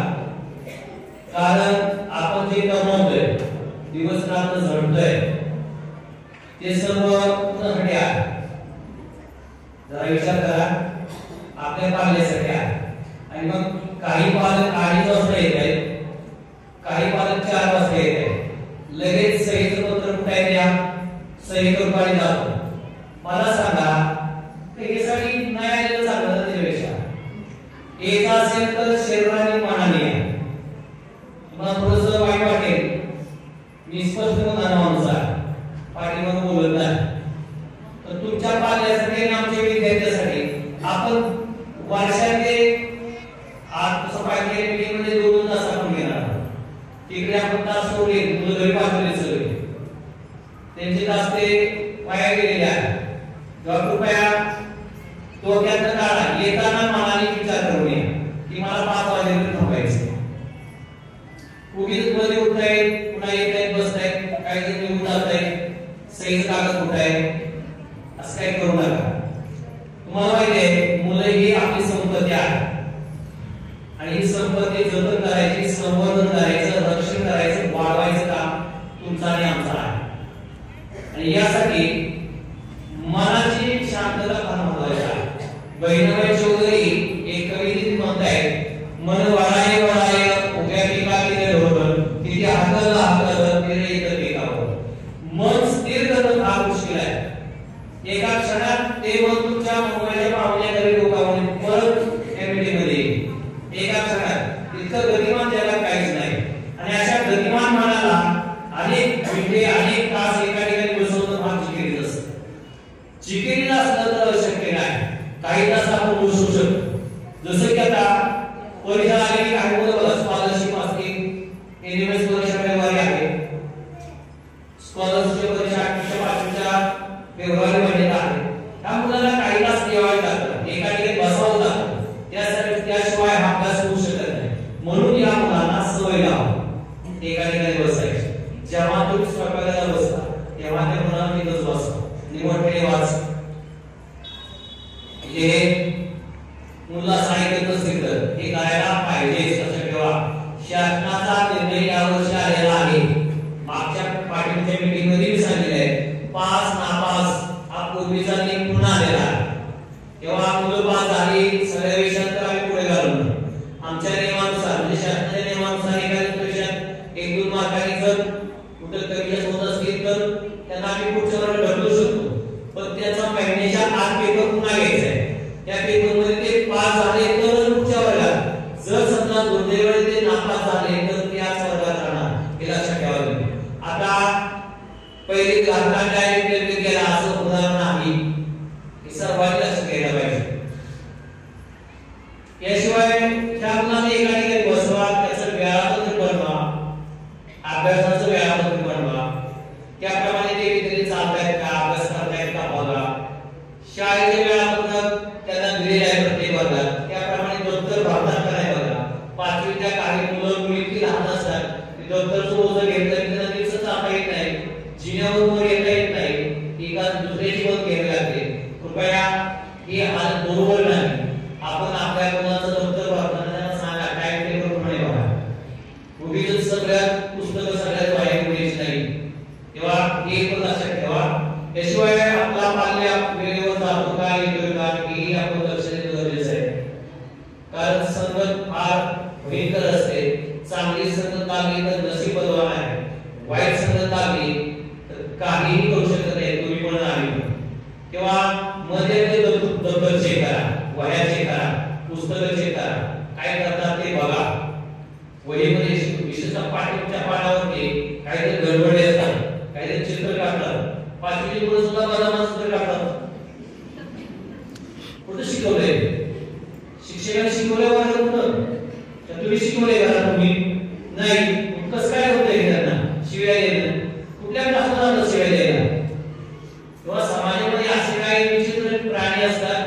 कारण आपण जे कमवतोय दिवस रात्र झडतोय ते सर्व कुणासाठी आहे? जरा विचार करा. आपल्या पाल्यासाठी आहे. आणि मग काही पालक 2:30 वाजता येत आहेत, काही पालक 4 वाजता येत आहेत. लगेच सहीचं पत्र कुठे द्या, सही करून पाणी जातो. मला सांगा त्यासाठी नाही आलेलं चांगलं त्याच्यापेक्षा एक असेल तर शरीराने मनाने मला थोडंसं वाईट वाटेल. मी स्पष्ट माणूस आहे, पाठीमागून बोलत नाही. तर तुमच्या पाल्यासाठी आणि आमच्या विद्यार्थ्यांसाठी आपण वर्षाचे आज तसं पाहिजे मीटिंग मध्ये 2 तास आपण घेणार. तिकडे आपण तास सोडले, मुलं घरी पाठवले सगळे, त्यांचे तास ते वाया गेलेले आहेत. कृपया डोक्यातनं काढा. येताना मनाने विचार करून या की मला 5 वाजेपर्यंत थांबायचं. उगीच मध्ये उठत आहेत, पुन्हा येत आहेत, बसत आहेत, काही जण निघून जात आहेत, सहीचं कागद कुठं आहे असं काही करू नका. तुम्हाला माहिती आहे मुलं ही आपली संपत्ती आहे आणि ही संपत्ती जतन करायची, संवर्धन करायचं, रक्षण करायचं, वाढवायचं काम तुमचं आणि आमचं आहे. आणि यासाठी मनाची शांतता फार महत्वाची आहे. बहिणाबाई चौधरी एक कवितेत म्हणतायत, मन वळाय वळाय उभ्या पिका केले ढोल, तिथे हाकल हाकल तेरे इतर पिकावर. मन स्थिर करणं फार मुश्किल आहे. एका क्षणात ते मन तुमच्या मोबाईलच्या पावल्या घरी डोकावून परत मीटिंग मध्ये एका क्षणात इतकं गतिमान जगात काहीच नाही. आणि अशा गतिमान मनाला अनेक मिनिटे अनेक तास एका ठिकाणी बसवणं फार जिकिरीचं असतं. जिकिरीला असलं तर शक्य नाही. काही तास आपण बसू शकतो. जसं की आता परीक्षा आली काही मुलं स्कॉलरशिप असते, एनएमएस परीक्षा फेब्रुवारी आहे, स्कॉलरशिप परीक्षा 5च्या फेब्रुवारी महिन्यात आहे. त्या मुलाला काही तास द्यावे लागतात, एका ठिकाणी बसवावं लागतं. त्यासाठी त्याशिवाय हा अभ्यास होऊ शकत नाही. म्हणून या मुलांना सवय लावा एका ठिकाणी बसायची. जेव्हा तुम्ही स्वयंपाकाला बसता तेव्हा त्या मुलांना तिथंच बसा, निवडलेले वाच. हे मुला साहित्य नसेल तर हे करायला पाहिजे असं ठेवा. शासनाचा निर्णय यावर्षी आलेला आहे. मागच्या पाठीमागच्या मीटिंग मध्ये मी सांगितलंय 5 पूर्वीचा नियम पुन्हा आलेला तेव्हा मुलं पास झाली सगळ्या विषयात तर आम्ही पुढे घालून आमच्या नियमानुसार म्हणजे शासनाच्या नियमानुसार एखाद्या विषयात 1-2 मार्कांनी जर कुठं कमी जास्त होत असतील तर त्यांना आम्ही पुढच्या वर्गात ढकलू शकतो पण त्याचा महिन्याच्या आत पेपर पुन्हा घ्यायचा आहे त्या पेपरमध्ये ते पास झाले तर पुढच्या वर्गात जर समजा दोन्ही वेळेस ते नापास झाले तर त्याच वर्गात राहणार हे लक्षात ठेवावे आता पहिले घातला डायरेक्ट गेला असं उदाहरण नाही हे सर्वांनी लक्षात घ्यायला पाहिजे याशिवाय त्या मुलाने एका ठिकाणी बसवा त्याचं वेळापत्रक बनवा अभ्यासाचं वेळापत्रक बनवा त्याप्रमाणे ते विद्यार्थी चालतायत का अभ्यास करतायत का बघा शाळेचे वेळापत्रक त्यांना दिलेले आहे प्रत्येक वर्गात त्याप्रमाणे दप्तर भरतात का नाही बघा पाचवीच्या काही मुलं मुली ती लहान असतात ते दप्तरचं ओझं घेतलं की त्यांना दिवस चालता येत नाही जिन्यावर येता येत नाही एका दुसऱ्याची पण घ्यावी लागते कृपया ही हालत बरोबर नाही आपण आपल्या मुलाचं दप्तर भरताना त्यांना सांगा टाइम टेबल प्रमाणे बघा उगीच सगळ्यात पुस्तकं सगळ्यात बाहेर द्यायची नाही तेव्हा हे पण लक्षात ठेवा त्याशिवाय आपला पाल्य वेळेवर जातो का येतोय का हेही आपण लक्ष देणं गरजेचं आहे कारण संगत फार भयंकर असते चांगली संगत लागली तर नशीब बलवान आहे वाईट संगत लागली तर काहीही करू शकत नाही तुम्ही पण नाही तेव्हा मध्ये दप्तर चेक करा वह्या चेक करा पुस्तकं चेक करा काय करतात ते बघा वहीमध्ये विशेषतः पाठीच्या पानावरती काहीतरी गडबडी असतात काहीतरी चित्र काढतात पाचवीची मुलं सुद्धा बदाम चित्र काढतात कुठं शिकवलंय शिक्षकांनी शिकवलंय वर्गात कुठं तर तुम्ही शिकवलंय का तुम्ही नाही कसं काय होतंय त्यांना शिव्या देणं कुठल्या क्लासला शिव्या द्यायला किंवा समाजामध्ये असे काही विचित्र प्राणी असतात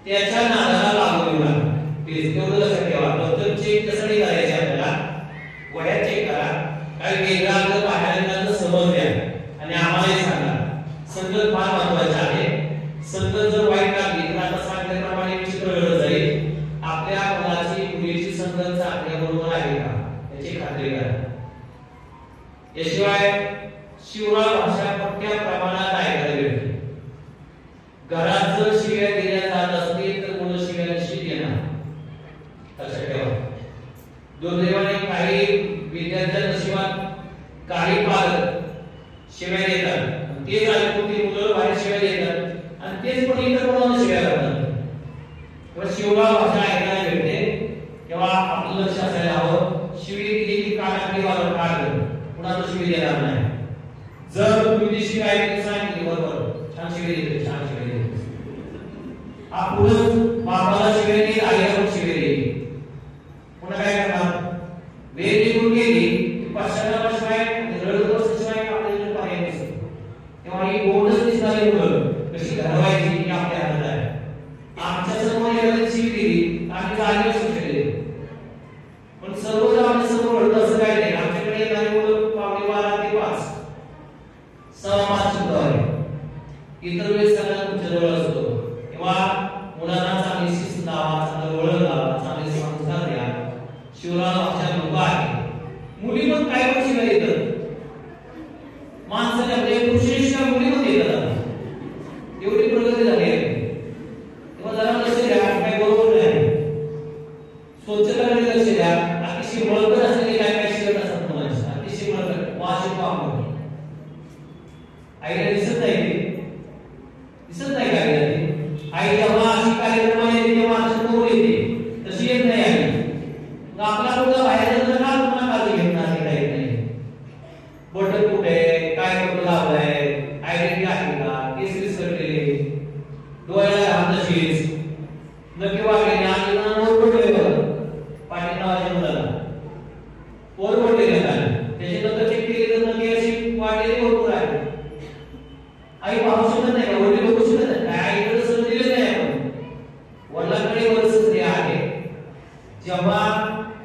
त्याच्या नादाला लागू नका प्लीज तेवढं लक्षात ठेवा दप्तर चेक त्यासाठी करायचे आपल्याला वह्या चेक करा काही वेगळा आपलं बाहेर समज द्या आणि आम्हालाही सांगा संगत फार महत्वाचे आहे संगत जर वाईट लागली तर आता सांगितल्याप्रमाणे विचित्र घडत जाईल आपल्या मुलाची मुलीची संगत आपल्याबरोबर आहे का याची खात्री करा याशिवाय शिवराळ भाषा मोठ्या प्रमाणात ऐकायला मिळते घरात जर शिव्या दिल्या जात असतील तर मुलं शिव्यांशी देणार लक्षात ठेवा दुर्दैवाने काही विद्यार्थ्यांच्या नशिबात काही पालक शिव्या देतात तेच ऐकून ती मुलं बाहेर शिव्या देतात आणि तेच पण इतर कोणाला शिव्या करतात तेव्हा शिवराळ भाषा ऐकायला मिळते तेव्हा आपलं लक्ष असायला हवं शिवी दिली की कानातली वाजवून काढलं कुणाला शिवी देणार नाही जर तुम्ही ती शिवी ऐकली सांगितली बरोबर छान शिवी देते छान शिवी देते आपण बाबाला शिवी देईल आईला पण शिवी देईल पुन्हा काय करणार वेळ निघून गेली की पश्चातापाशिवाय रडत बसल्याशिवाय आपल्याला पर्याय नसतो तेव्हा ही गोडच दिसणारी मुलं कशी घडवायची ही आपल्या हातात आहे आमच्या समोर एखादी शिवी दिली आम्ही जागेवर शिक्षा दिली पण सर्व जर आमच्या समोर रडत असं काय नाही आमच्याकडे येणारी मुलं 12:15 ते 5 सव्वा 5 सुद्धा आहे इतर वेळेस सगळ्यांना तुमच्या जवळ असतो तेव्हा मुलांना चांगली शिस्त लावा चांगलं वळण लावा चांगले संस्कार द्या शिवराळ भाषा लोक आहे मुली पण काय पण शिवाय येतात माणसाच्या म्हणजे पुरुषेशिवाय मुली पण येतात एवढी प्रगती झाली आहे तेव्हा जरा लक्ष द्या काय बरोबर नाही स्वच्छताकडे लक्ष द्या अतिशय मळकट असलेली काय काय शिकत असतात मुलांची अतिशय मळकट वाशी पाहून आईला दिसत नाही का आई जेव्हा अशी कार्यक्रम येते तेव्हा समोर येते तशी येत नाही आई आपला मुलगा बाहेर जातो ना पुन्हा काळजी घेत नाही बटन कुठे काय कपडे लावलाय आयडेंटिटी आहे का केस केले डोळ्याला घाम तशीच नक्की वागले आणि वर पडले पाटील नावाच्या मुलाला वर पडले त्याच्यानंतर चेक केली तर नक्की अशी वाढलेली भरपूर आहे आई पाहू शकत नाही का वडील बघू शकत नाही काय आईकडे सगळं दिलं नाही आपण वडिलांकडे बरंच ते आहे जेव्हा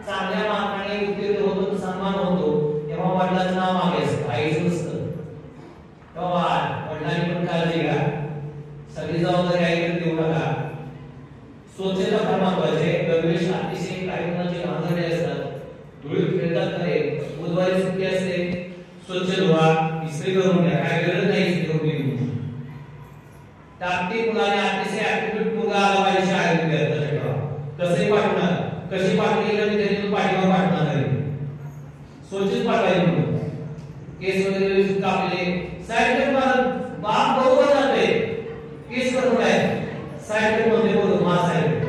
चांगल्या मार्गाने उत्तीर्ण होतो सन्मान होतो तेव्हा वडिलांचं नाव मागे असतं आईचं नसतं तेव्हा वडिलांनी पण काळजी घ्या सगळी जबाबदारी आईकडे देऊ नका स्वच्छता फार महत्वाची आहे दरवेळेस अतिशय काही मुलांचे घाणेरडे असतात धुळीत खेळतात खरे बुधवारी सुट्टी असते स्वच्छ धुवा इस्त्री करून घ्या काय गरज नाही इस्त्री करून टाकटी मुलाने अतिशय ऍक्टिव्हिट मुलगा आला पाहिजे शाळेत विद्यार्थ्याच्या कसंही पाठवणार कशी पाठवली तर त्याने पाठीवर पाठवणार नाही सोचित पाठवायची म्हणून केस वगैरे कापले साईड कट बाप बरोबर जाते केस बरोबर आहे साईड कट मध्ये बरोबर मा साईड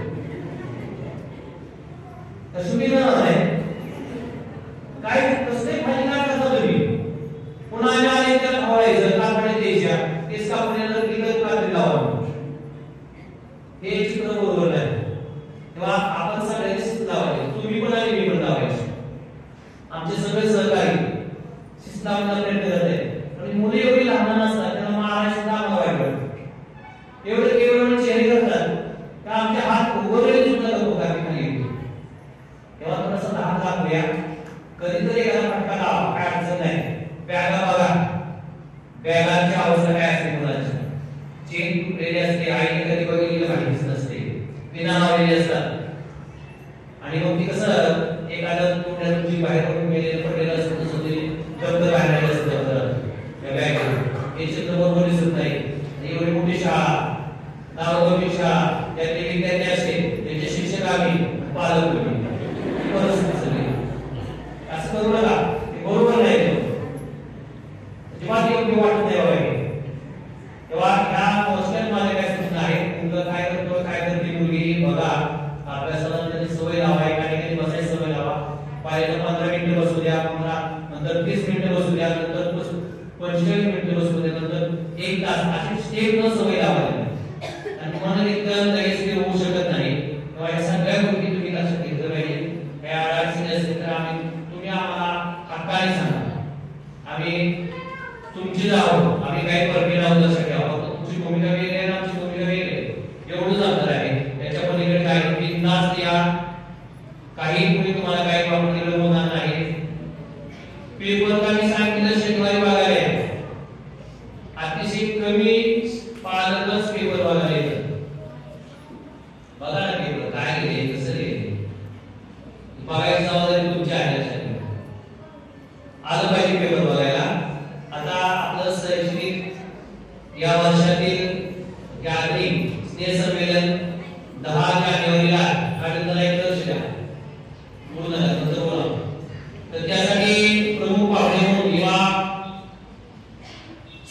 तशी नाही काय कसले फायदा काय करता तुम्ही पुन्हा आले तर हवायचं कापणे द्यायच्या केस कापण्याला विकत काढले लावा हे चित्र बरोबर नाही तेव्हा आपण सगळ्यांनी शिस्त लावायची तुम्ही पण आणि मी पण लावायची आमचे सगळे सहकारी शिस्त लावण्याचा प्रयत्न करत आहेत आणि मुले एवढी लहान असतात त्यांना मारायचं सुद्धा आम्हाला वाईट वाटतं एवढे केवळ चेहरे करतात का आमचे हात उघडले सुद्धा नको खाली तेव्हा थोडंसं लहान दाखवूया कधीतरी एखादा फटका लावा काय अडचण नाही बॅगा बघा बॅगांची अवस्था काय असते मुलांची चेन तुटलेली असते आईने कधी बघितलेलं माहितीच नसते पिना लावलेली असतात आणि मग ती कसं एखादं तोंडातून जी बाहेर पडून गेलेलं पडलेलं असतं तसं तरी दप्तर बाहेर असतं त्या बॅगेत हे चित्र बरोबर दिसत नाही एवढी मोठी शाळा नावगौरवी शाळा त्यातले विद्यार्थी असतील त्यांचे शिक्षक आम्ही पालक तुम्ही परिस्थिती सगळी असं करू नका ते बरोबर नाही जेव्हा योग्य वाटत नाही बाबा तेव्हा ह्या मोस्टल मध्ये काय सूचना आहे मुलगा काय करतो काय करते मुलगी बघा अभ्यासाला त्याची सवय लावा एका ठिकाणी बसायची सवय लावा पहिल्यांदा 15 मिनिटं बसू द्या पुन्हा नंतर 30 मिनिटं बसू द्या नंतर 45 मिनिटं बसू द्या नंतर 1 तास अशी स्टेप न सवय लावायची आणि तुम्हाला एकदम लगेच ते होऊ शकत नाही तेव्हा या सगळ्या गोष्टी तुम्ही लक्षात घेतलं पाहिजे या अडचणी असतील तर तुम्ही आम्हाला हक्काने सांगा आम्ही तुमची जाऊ आम्ही काही परमिट राहू लक्षात ठेवा तुमची भूमिका वेगळी आहे आमची भूमिका वेगळी आहे एवढंच अंतर आहे त्याच्या पलीकडे काही बिनधास्त या काही कुणी तुम्हाला काही प्रॉब्लेम दिलं होणार नाही पेपर का मी सांगितलं शनिवारी बघायला अतिशय कमी पालकच पेपर बघायला येतात बघा ना पेपर काय लिहिले कसं लिहिले बघायची जबाबदारी तुमची आहे आलं पाहिजे पेपर बघायला आता आपलं शैक्षणिक या वर्षातील गॅदरिंग स्नेह संमेलन 10 जानेवारीला कार्यक्रमाला एक लक्ष द्या पूर्ण नंतर बोला तर त्यासाठी प्रमुख पाहुणे म्हणून युवा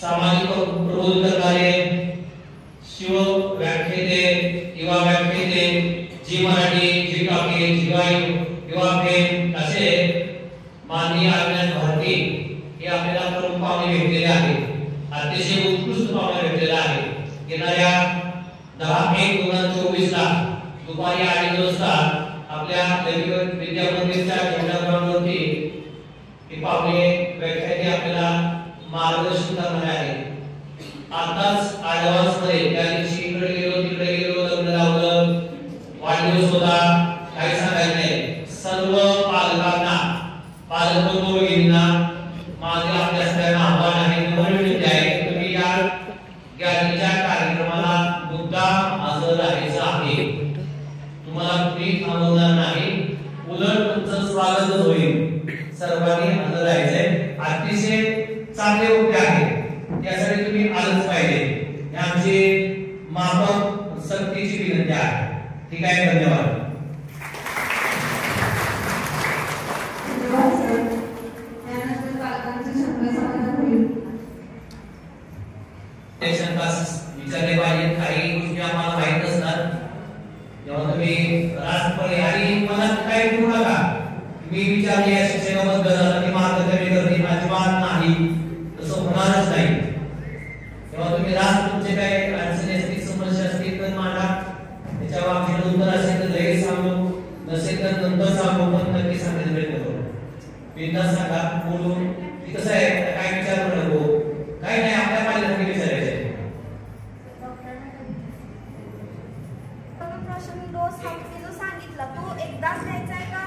सामाजिक प्रबोधन करणारे शिव व्याख्याते युवा व्याख्याते जी मराठी जी टाके युवा फेम असे माननीय अविनाश भारती हे आपल्याला प्रमुख पाहुणे भेटलेले आहेत अतिशय उत्कृष्ट पाहुणे भेटलेले आहेत येणाऱ्या 10/1/2024 ला दुपारी 2:30 वाजता आपल्या विद्या मंदिरच्या झेंडा ग्राउंडवरती हे पाहुणे व्याख्याते आपल्याला मार्गदर्शन करणार आहेत आताच ऍडव्हान्स मध्ये त्या दिवशी इकडे गेलो तिकडे गेलो लग्न लावलं वाढदिवस होता काही सांगायचं नाही सर्व पालकांना पालक बंधूंना माझे आपल्या सगळ्यांना आव्हान आहे विनंती आहे तुम्ही या गॅदरिंगच्या कार्यक्रमाला मुद्दाम हजर राहायचं आहे तुम्हाला कुणी थांबवणार नाही उलट तुमचं स्वागत होईल सर्वांनी हजर राहायचंय अतिशय चांगले मुद्दे आहेत त्यासाठी तुम्ही आलंच पाहिजे हे आमची माफक सक्तीची विनंती आहे ठीक आहे धन्यवाद विचारले पाहिजे काही गोष्टी आम्हाला माहित असतात जेव्हा तुम्ही राष्ट्रपती आणि मनात काही करू नका मी विचारले या शिक्षणाबद्दल आणि मार्ग कमी करते अजिबात नाही तसं होणारच नाही तेव्हा तुम्ही राष्ट्र तुमचे काही अडचणी असतील समस्या असतील तर मांडा त्याच्या बाबतीत उत्तर असेल तर लगेच सांगू नसेल तर नंतर सांगू पण नक्की सांगण्याचा प्रयत्न करू बिनधास्त सांगा बोलून कसं आहे काय विचार नको काही नाही आपल्या पाहिजे विचारायचे डोस हा तुम्ही जो सांगितला तो एकदाच द्यायचा आहे का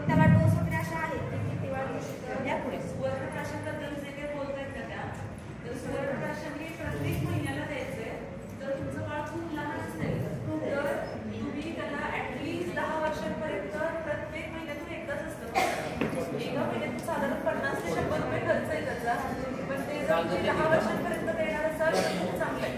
त्याला डोस वगैरे असे आहेत ते किती वेळा घेऊ शकतो यापुढे सुवर्णप्राशन बद्दल जे काही बोलतायत का त्या तर सुवर्णप्राशन हे प्रत्येक महिन्याला द्यायचंय तर तुमचं बाळ खूप लहान असेल तर तुम्ही त्याला ऍटलीस्ट 10 वर्षांपर्यंत प्रत्येक महिन्यातून एकदाच असतं एका महिन्यातून साधारण 50 ते 100 रुपये खर्च आहे त्याचा पण ते जर तुम्ही 10 वर्षांपर्यंत देणार असाल तर खूप चांगलं आहे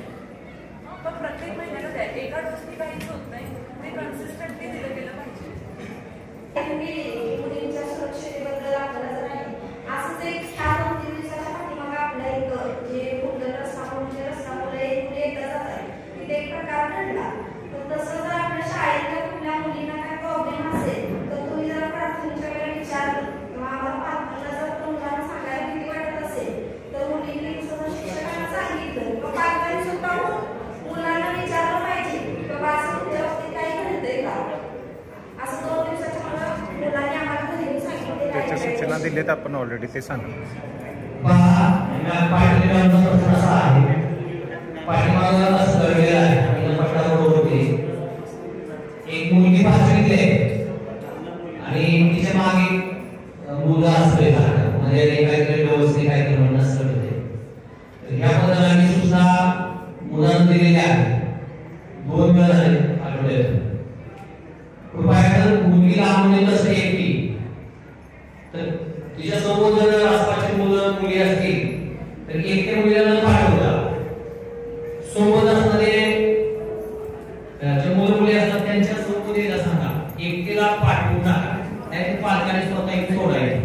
घडला. तर तसं जर आपल्या शाळेतल्या कुठल्या मुलींना काय प्रॉब्लेम असेल तर तुम्ही जर प्रार्थनेच्या वेळेला विचारलं किंवा आम्हाला पालकांना जर मुलांना सांगायला भीती वाटत असेल तर मुलींनी सुद्धा शिक्षकांना सांगितलं किंवा पालकांनी स्वतःहून मुलांना विचारलं पाहिजे की बाबा असं तुमच्या बाबतीत काही घडतंय का. असं 2 दिवसाच्या मला मुलांनी आम्हाला घरी येऊन सांगितलं त्याच्या सूचना दिल्यात आपण ऑलरेडी, ते सांगा. एक मुलगी भाषणीतली आहे आणि तिच्या मागे मुलं असते म्हणजे काहीतरी व्यवस्थित काहीतरी म्हणणं असतं. तर याबद्दल आम्ही सूचना मुलांना दिलेल्या आहेत. 2 वेळा झाले आठवड्यात. कृपया जर मुलगी लहान मुली नसते एकटी तर तिच्यासोबत जर आसपासची मुलं मुली असतील तर एकट्या मुलीला न पाठवता सोबत असणारे जे मुलं मुली असतात त्यांच्या सोबत यायला सांगा. एकटीला पाठवू नका. नाही पालकांनी स्वतः एक सोडायची.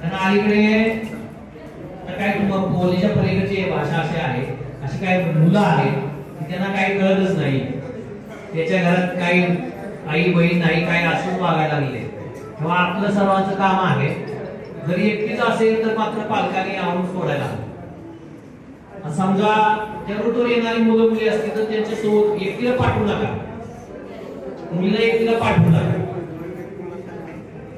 कारण अलीकडे काय पोलीच्या पलीकडची भाषा अशी आहे, अशी काही मुलं आहेत त्यांना काही कळतच नाही. त्याच्या घरात काही आई बहीण नाही काय असंच वागायला लागले. तेव्हा आपलं सर्वांचं काम आहे जरी एकटीच असेल तर मात्र पालकांनी आवडून सोडायला. समजा त्या ऋतूवर येणारी मुलं मुली असतील तर त्यांच्या सोबत एकटीला पाठवू नका. मुलीला एकटीला पाठवू नका.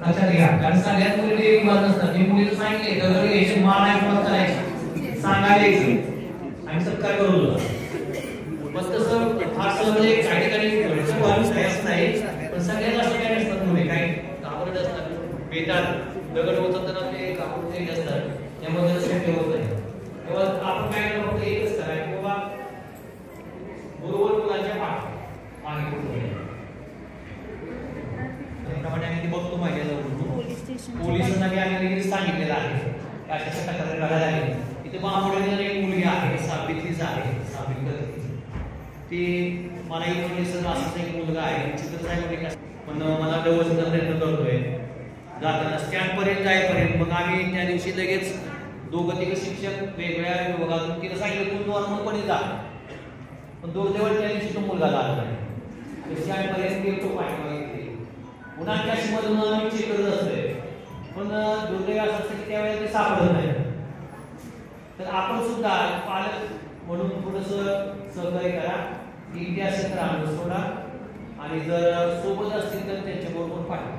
लक्षात घ्या. कारण सगळ्यात मुली एक बाजू नसतात. मी मुलीला सांगितले तर याची मान आहे मग करायची सांगायला यायची आणि सत्कार करू तुला बस. तसं फार म्हणजे काही ठिकाणी असं नाही पण सगळ्यात असं काही नसतात. मुली काही घाबरट असतात, बेतात दगड होतात तर ते घाबरलेले असतात. त्यामध्ये शक्य होत नाही. तेव्हा आपण काय करतो फक्त एकच करायचं किंवा बरोबर मुलांच्या मागे त्याप्रमाणे आम्ही ते बघतो माझ्याजवळ पोलिसांना मी आम्ही सांगितलेलं आहे अशा तक्रारी करायला आहे. इथे महामंडळाची एक मुलगी आहे साबितीच आहे ती मला एक सर असं एक मुलगा आहे चित्र साहेब पण मला व्यवस्थित प्रयत्न करतोय जाताना स्टँड पर्यंत जाईपर्यंत. मग आम्ही त्या दिवशी लगेच 2 शिक्षक वेगवेगळ्या विभागातून तिला सांगितलं तू नॉर्मलपणे जा. पण दुर्दैवाने त्या दिवशी तो मुलगा झाला नाही. स्टँड पर्यंत गेलो पाठीमागे पुन्हा कॅशमधून आम्ही चेक करत असतोय पण दुर्दैव असं असतं की त्यावेळेला ते सापडत नाही. तर आपण सुद्धा पालक म्हणून थोडस सहकार्य करा. एकटे असेल तर आणून सोडा आणि जर सोबत असतील तर त्यांच्याबरोबर पाठवा.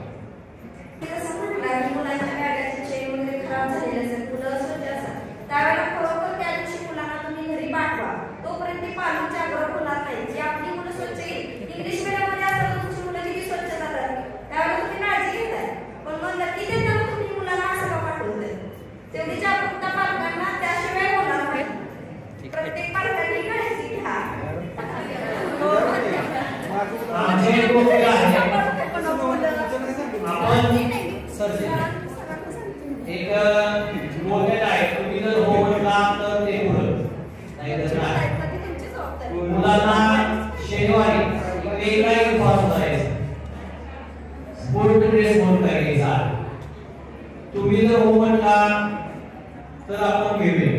मुलांच्या गाड्याचे चेन वगैरे खराब झालेले असतात, मुलं स्वच्छ असतात त्यावेळेला खरोखर त्या दिवशी मुलांना तुम्ही घरी पाठवा. तोपर्यंत ते पालक जागरूक होणार नाही. जी आपली मुलं स्वच्छ इंग्लिश मीडियममध्ये असतात तुमची मुलं किती स्वच्छ जातात त्यावेळेला तुम्ही काळजी घेताय पण मग नक्की देताना तुम्ही मुलांना असं का पाठवताय. तेवढी जागरूकता पालकांना त्याशिवाय होणार नाही. प्रत्येक पालकांनी काळजी घ्या. एक बोललेलं आहे तुम्ही जर हो म्हटला तर ते पुढं नाही तर नाही. मुलांना शनिवारी वेगळा युनिफॉर्म करायचा स्पोर्ट ड्रेस म्हणून करायचा. तुम्ही जर हो म्हटला तर आपण घेऊया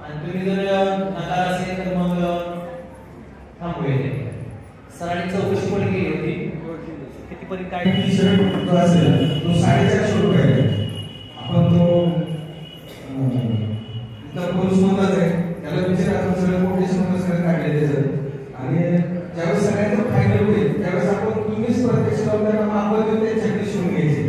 आणि तुम्ही जर नकार असेल तर मग थांबूया. सरांनी चौकशी पण केली होती कितीपर्यंत काय टी शर्ट असेल तो 450 रुपये आहे. आपण तो पुरुष म्हणतात आहे त्याला विचार आपण सगळं कोटेशन सगळं काढले त्याचं आणि ज्यावेळेस सगळ्यांचं फायनल होईल त्यावेळेस आपण तुम्हीच प्रत्यक्ष लावताना आपण देऊन त्यांच्याकडे शिवून घ्यायचे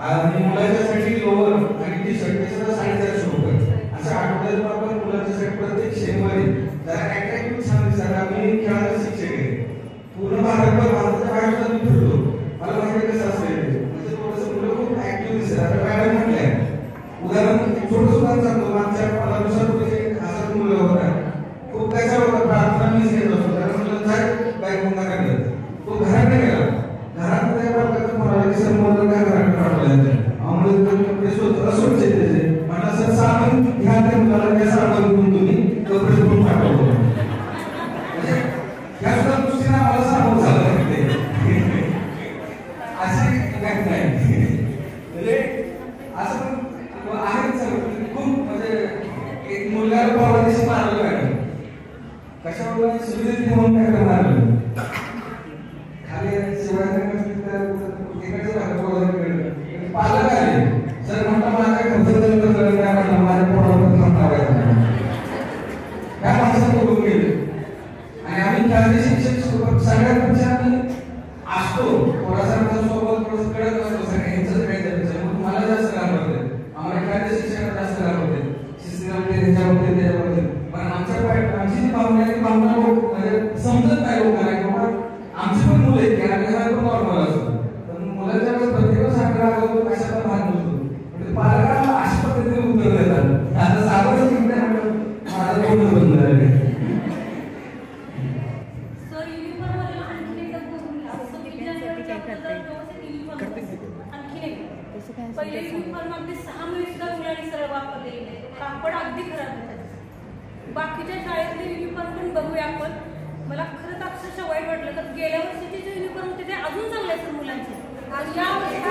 आणि मुलांच्यासाठी लोअर आणि टी शर्ट ते सगळं 450 रुपये अशा आठवड्यात आपण मुलांच्यासाठी प्रत्येक शनिवारी जरा अट्रॅक्टिव्ह छान दिसणार. आम्ही खेळायला शिक्षक आहे पूर्ण भारतभर भारताच्या बाहेर मी फिरतो. मला माहिती कसं असेल म्हणजे थोडंसं मुलं खूप ऍक्टिव्ह दिसतात कशावर सुविधा म्हणून काय करणार खाली शिवाय पालक आले सर म्हणता मला काय खर्च काय म्हणलं माझ्या पोरावर या माणसाला बोलून गेले आणि आम्ही शालेय शिक्षक सगळ्यांपेक्षा आम्ही असतो पोरासारखा सोबत थोडंसं कळत असतो सगळ्यांचं काय मला जास्त लाभ होते आम्हाला शालेय शिक्षणात जास्त लाभ होते शिस्तीमध्ये त्याच्यामध्ये त्याच्यामध्ये पण आमची जी भावना आहे ती भावना म्हणजे समजत नाही लोकांना किंवा आमची पण मुलं आहेत की आपल्याला पण नॉर्मल असतो पण मुलांच्या वेळेस प्रत्येक साखर आहोत कशाला भाग नसतो म्हणजे पालकांना अशा पद्धतीने उत्तर देतात आता साखर शिकण्या माझं पूर्ण बंद झालं पहिले युनिफॉर्म अगदी 6 महिने सुद्धा मुलांनी सरळ वापरलेली नाही कापड अगदी खराब होतं बाकीच्या शाळेतले युनिफॉर्म पण बघूया आपण मला खरंच अक्षरशः वाईट वाटलं तर गेल्या वर्षीचे जे युनिफॉर्म होते ते अजून चांगले आहेत मुलांचे या वर्षी 6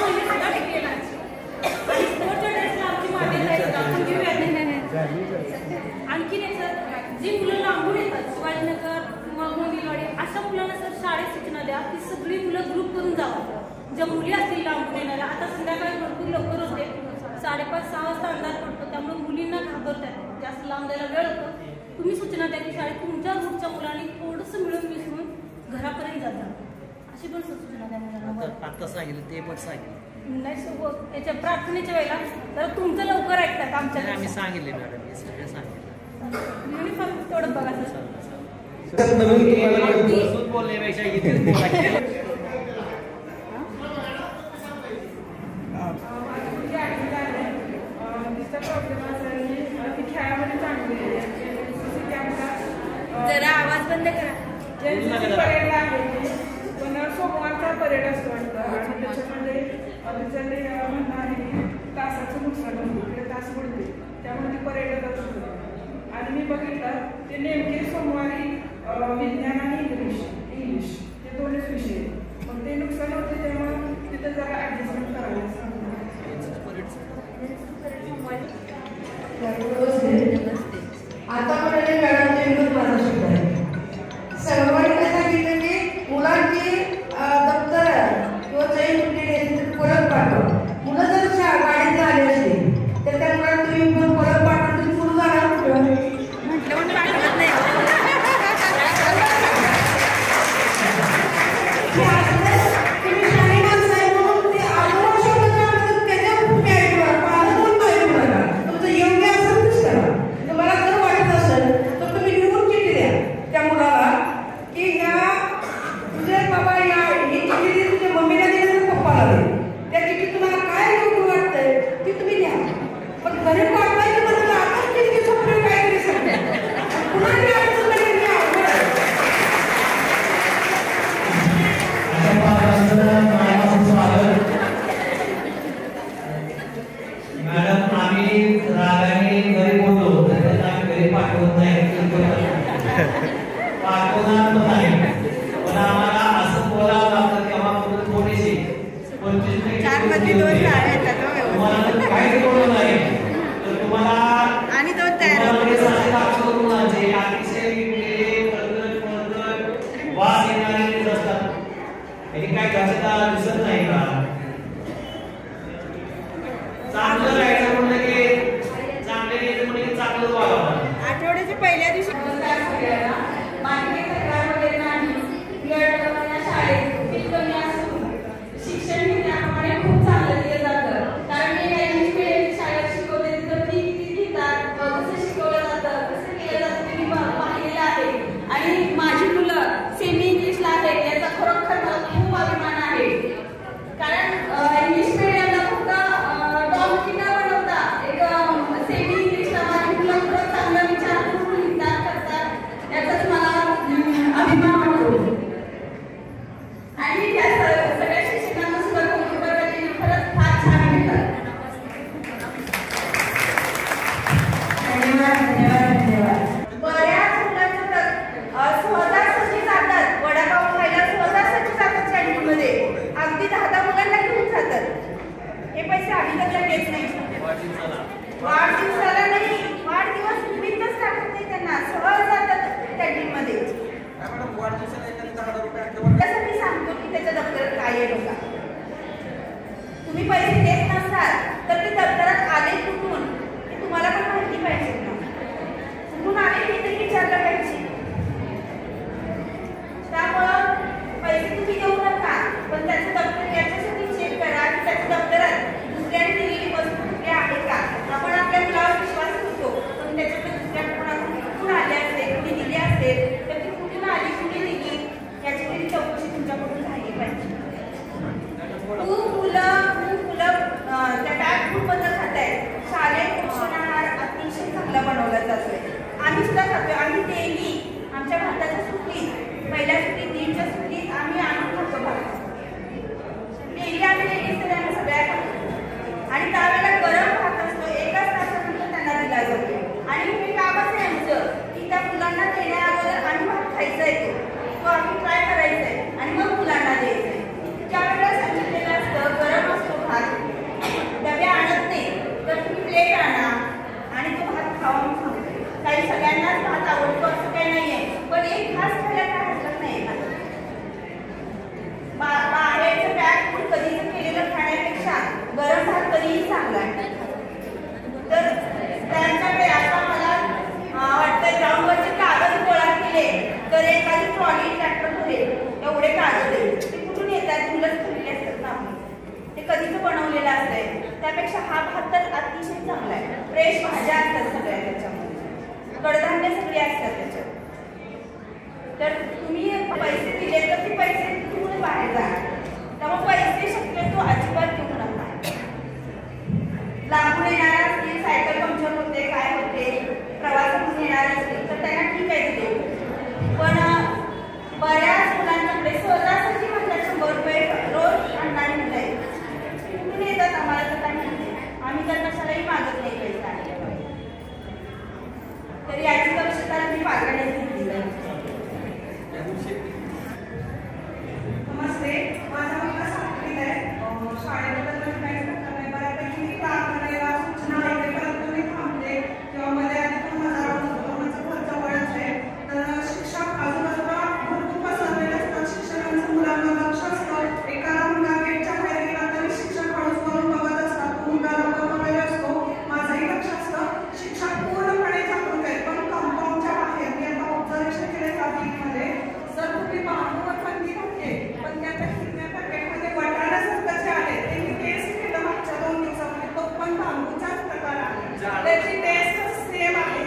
महिने सुद्धा टिकलेला आणि स्पोर्टच्या ड्रेसला आमची मान्यता आहे आपण घेऊया आणखीन एक सर जी मुलं लांबून येतात शिवाजीनगर किंवा मोमीवाडी अशा मुलांना सर शाळेत सूचना द्या की सगळी मुलं ग्रुप करून जावं ज्या मुली असतील लांबून येणाऱ्या आता संध्याकाळी भरपूर लवकर होते 5:30-6 वाजता अंधार पडतो त्यामुळे मुलींना घाबरतात जास्त लांब जायला वेळ होतो तुम्ही सूचना द्या की शाळेत तुमच्या ग्रुपच्या मुलांनी थोडंसं मिळून मिसळून घरापर्यंत जातात अशी पण सूचना द्या मुलांना आता सांगितलं ते पण सांगितलं नाही सोबत याच्या प्रार्थनेच्या वेळेला तर तुमचं लवकर ऐकतात आमच्या आम्ही सांगितले मॅडम हे सगळं सांगितलं युनिफॉर्म तेवढं बघा सर बोलण्यापेक्षा इथे जरा आवाज बंद करा परेड आहे पण सोमवारचा परेड असतो आणि त्याच्यामध्ये म्हणणं आहे तासाचं नुकसान होतं तास बुडते त्यामुळे ती परेडला जात आणि मी बघितलं ते नेमके सोमवारी विज्ञान आणि इंग्लिश हे दोनच विषय मग ते नुकसान होते तेव्हा तिथं जरा ऍडजस्टमेंट करायला आता म्हणजे मॅडमचे विरोध माझा शब्द आहे सर्वांनी काय सांगितलं की मुलांची दप्तर किंवा चैन तुटलेली असेल तर परत पाठवा मुलं जर गाडीत आली असते तर त्या मुलांना तुम्ही परत पाठवा तुम्ही पुढे जाणार कुठं म्हटलं पण पाठवत नाही तुम्ही शाळी माणसं आहे म्हणून ते आजूबाजूला त्याच्या तुमचं योग्य असेल तेच करा तुम्हाला जर वाटत असेल तर तुम्ही लिहून चिठ्ठी द्या त्या मुलाला की ह्या तुझे बाबा या ही चिठ्ठी दे तुझ्या मम्मीला दे तर पप्पाला दे त्या चिठ्ठीत तुम्हाला काय योग्य वाटतंय ती तुम्ही द्या पण घरी पाठवायची म्हणजे आताच चिठ्ठी सोपली काहीतरी सांगते पुन्हा ती अडचण मी आवड मॅडम आम्ही रागाने घरी बोललो तर आम्ही घरी पाठवत नाही पाठवणार नाही पण आम्हाला असं बोलावं लागतं तेव्हा मुलं थोडीशी 25 काहीच बोललं नाही तर तुम्हाला आणि तो वास येणारे असतात आणि काय घरचा दिसत नाही का चांगलं राहायचं म्हणलं की चांगले यायचं म्हणजे चांगलं वागावं आठवड्याच्या पहिल्या दिवशी तो आम्ही ट्राय करायचा आहे आणि मग मुलांना द्यायचा आहे. ज्या वेळेला सांगितलेलं असतं गरम असतो भात, डबे आणत नाही तर तुम्ही प्लेट आणा आणि तो भात खावा म्हणून सांगतो. काही सगळ्यांनाच भात आवडतो असं काही नाहीये, पण एक घास खायला काय हरकत नाही. बाहेरचं पॅक फूड कधीच केलेलं खाण्यापेक्षा गरम भात कधीही चांगला आहे. तर त्यांच्याकडे आता मला वाटतं ग्राउंडवरचे कागद गोळा केले तर एखादी ट्रॉली ट्रॅक्टर भरेल एवढे कागद आहे. ते कुठून येतात? मुलंच ठेवलेले असतात ना, ते कधीच बनवलेलं असतंय. त्यापेक्षा हा भात तर अतिशय चांगला आहे. फ्रेश भाज्या असतात सगळ्या त्याच्यामध्ये, कडधान्य सगळे असतात त्याच्यात. तर तुम्ही पैसे दिले तर ते पैसे तुम्ही बाहेर जाणार, त्यामुळे पैसे शक्यतो अजिबात घेऊ नका. लांबून येणारा असतील, सायकल पंक्चर होते, काय होते, प्रवासातून येणार असतील तर त्यांना ठीक आहे दिले. पण बऱ्याच मुलांच्याकडे सहजासहजी म्हणतात 100 रुपये रोज आणणारी मुलं आहेत. कुठून येतात आम्हाला तर काय माहिती, आम्ही तर कशालाही मागत नाही पैसा. तर याची दक्षता तुम्ही पालकांनी घेतली पाहिजे. नमस्ते, माझा मुलगा 7वीत आहे. शाळेबद्दल काही सांगता नाही, बऱ्यापैकी मी काम करायला सूचना वगैरे परंतु मी थांबते किंवा मध्ये आधी पण माझा खर्च वळच आहे. तर शिक्षक आजूबाजूला भरपूर पसरलेले असतात, शिक्षकांचं मुलांना लक्ष असतं. एका मुलगा गेटच्या बाहेर गेला तरी शिक्षक हळूच वरून बघत असतात, तो मुलगा लवकर वगैरे असतो, माझंही लक्ष असतं. शिक्षक पूर्णपणे जागरूक आहेत, पण कंपाऊंडच्या बाहेर मी आता ऑब्झर्वेशन केले ट्रॅफिकमध्ये, जर तुम्ही बांबूवर बंदी घातली पण त्या पॅकेटमध्ये वटाण्यासारखं जे आहे ते मी टेस्ट केलं मागच्या 2 दिवसामध्ये, तो पण बांबूचाच प्रकार आहे. त्याची टेस्ट सेम आहे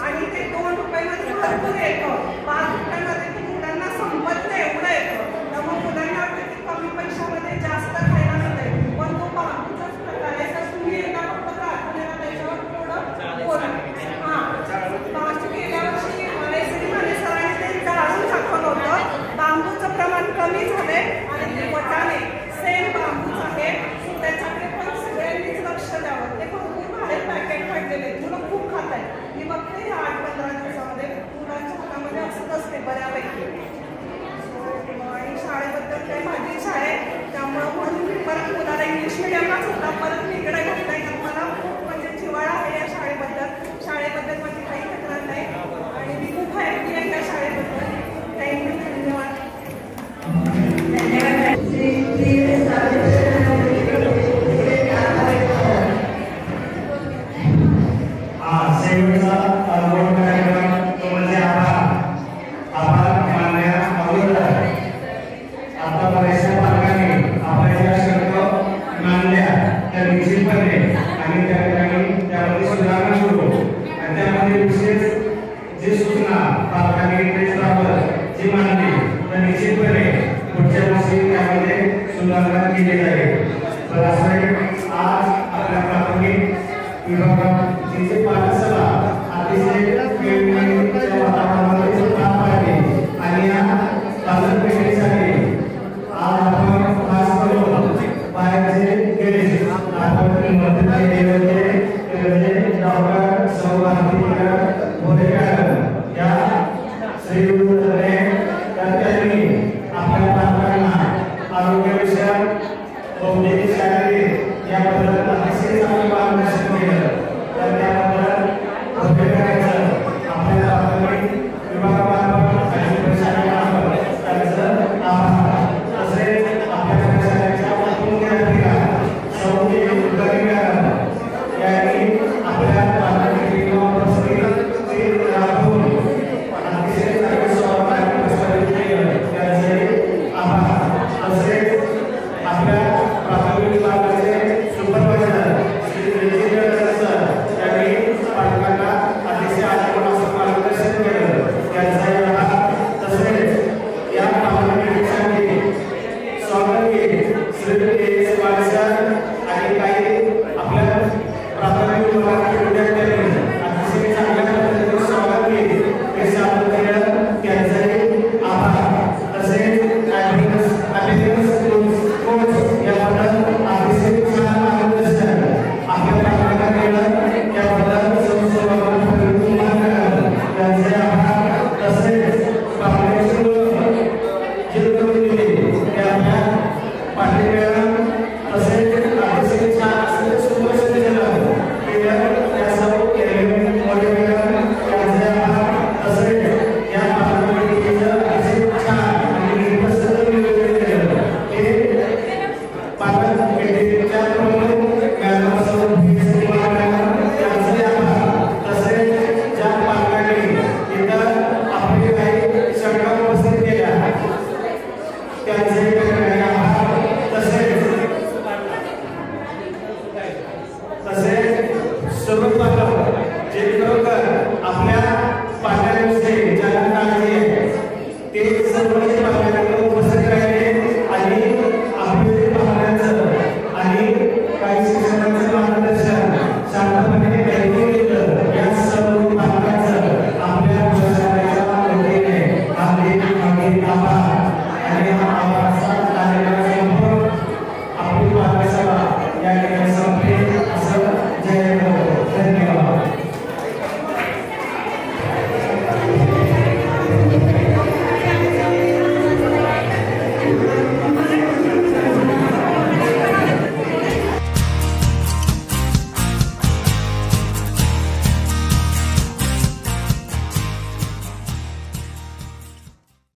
आणि ते 2 रुपयामध्ये भरपूर येतं. 5 रुपयामध्ये ते मुलांना संपत नाही एवढं येतं. त्यामुळे मुलांना वाटतं की कमी पैशामध्ये जास्त खायला मिळते, पण तो बांबूचाच प्रकार आहे. तर तुम्ही एकदा फक्त प्रार्थनेला त्याच्यावर थोडं बोला. मागच्या गेल्या वर्षी रेसिपी मध्ये सरांनी ते जाळून दाखवलं होतं. बांबूचं प्रमाण कमी झालंय आणि ते वटाणे सेम बांबूच आहे. त्याच्याकडे पण सगळ्यांनीच लक्ष द्यावं. ते भरपूर बाहेर पॅकेट काढलेले, मुलं खूप खात आहेत. मी बघते या 8-15 दिवसामध्ये मुलांच्या हातामध्ये असत असते बऱ्यापैकी. आणि शाळेबद्दल काही माझी शाळा आहे त्यामुळं म्हणून मी परत मुलाला इंग्लिश मिडियमलाच होता, परत मी इकडे घातलाय. मला खूप म्हणजे जिव्हाळा आहे या शाळेबद्दल माझी काही तक्रार नाही आणि मी खूप हॅपी आहे या शाळेबद्दल. थँक्यू, धन्यवाद. आपल्याला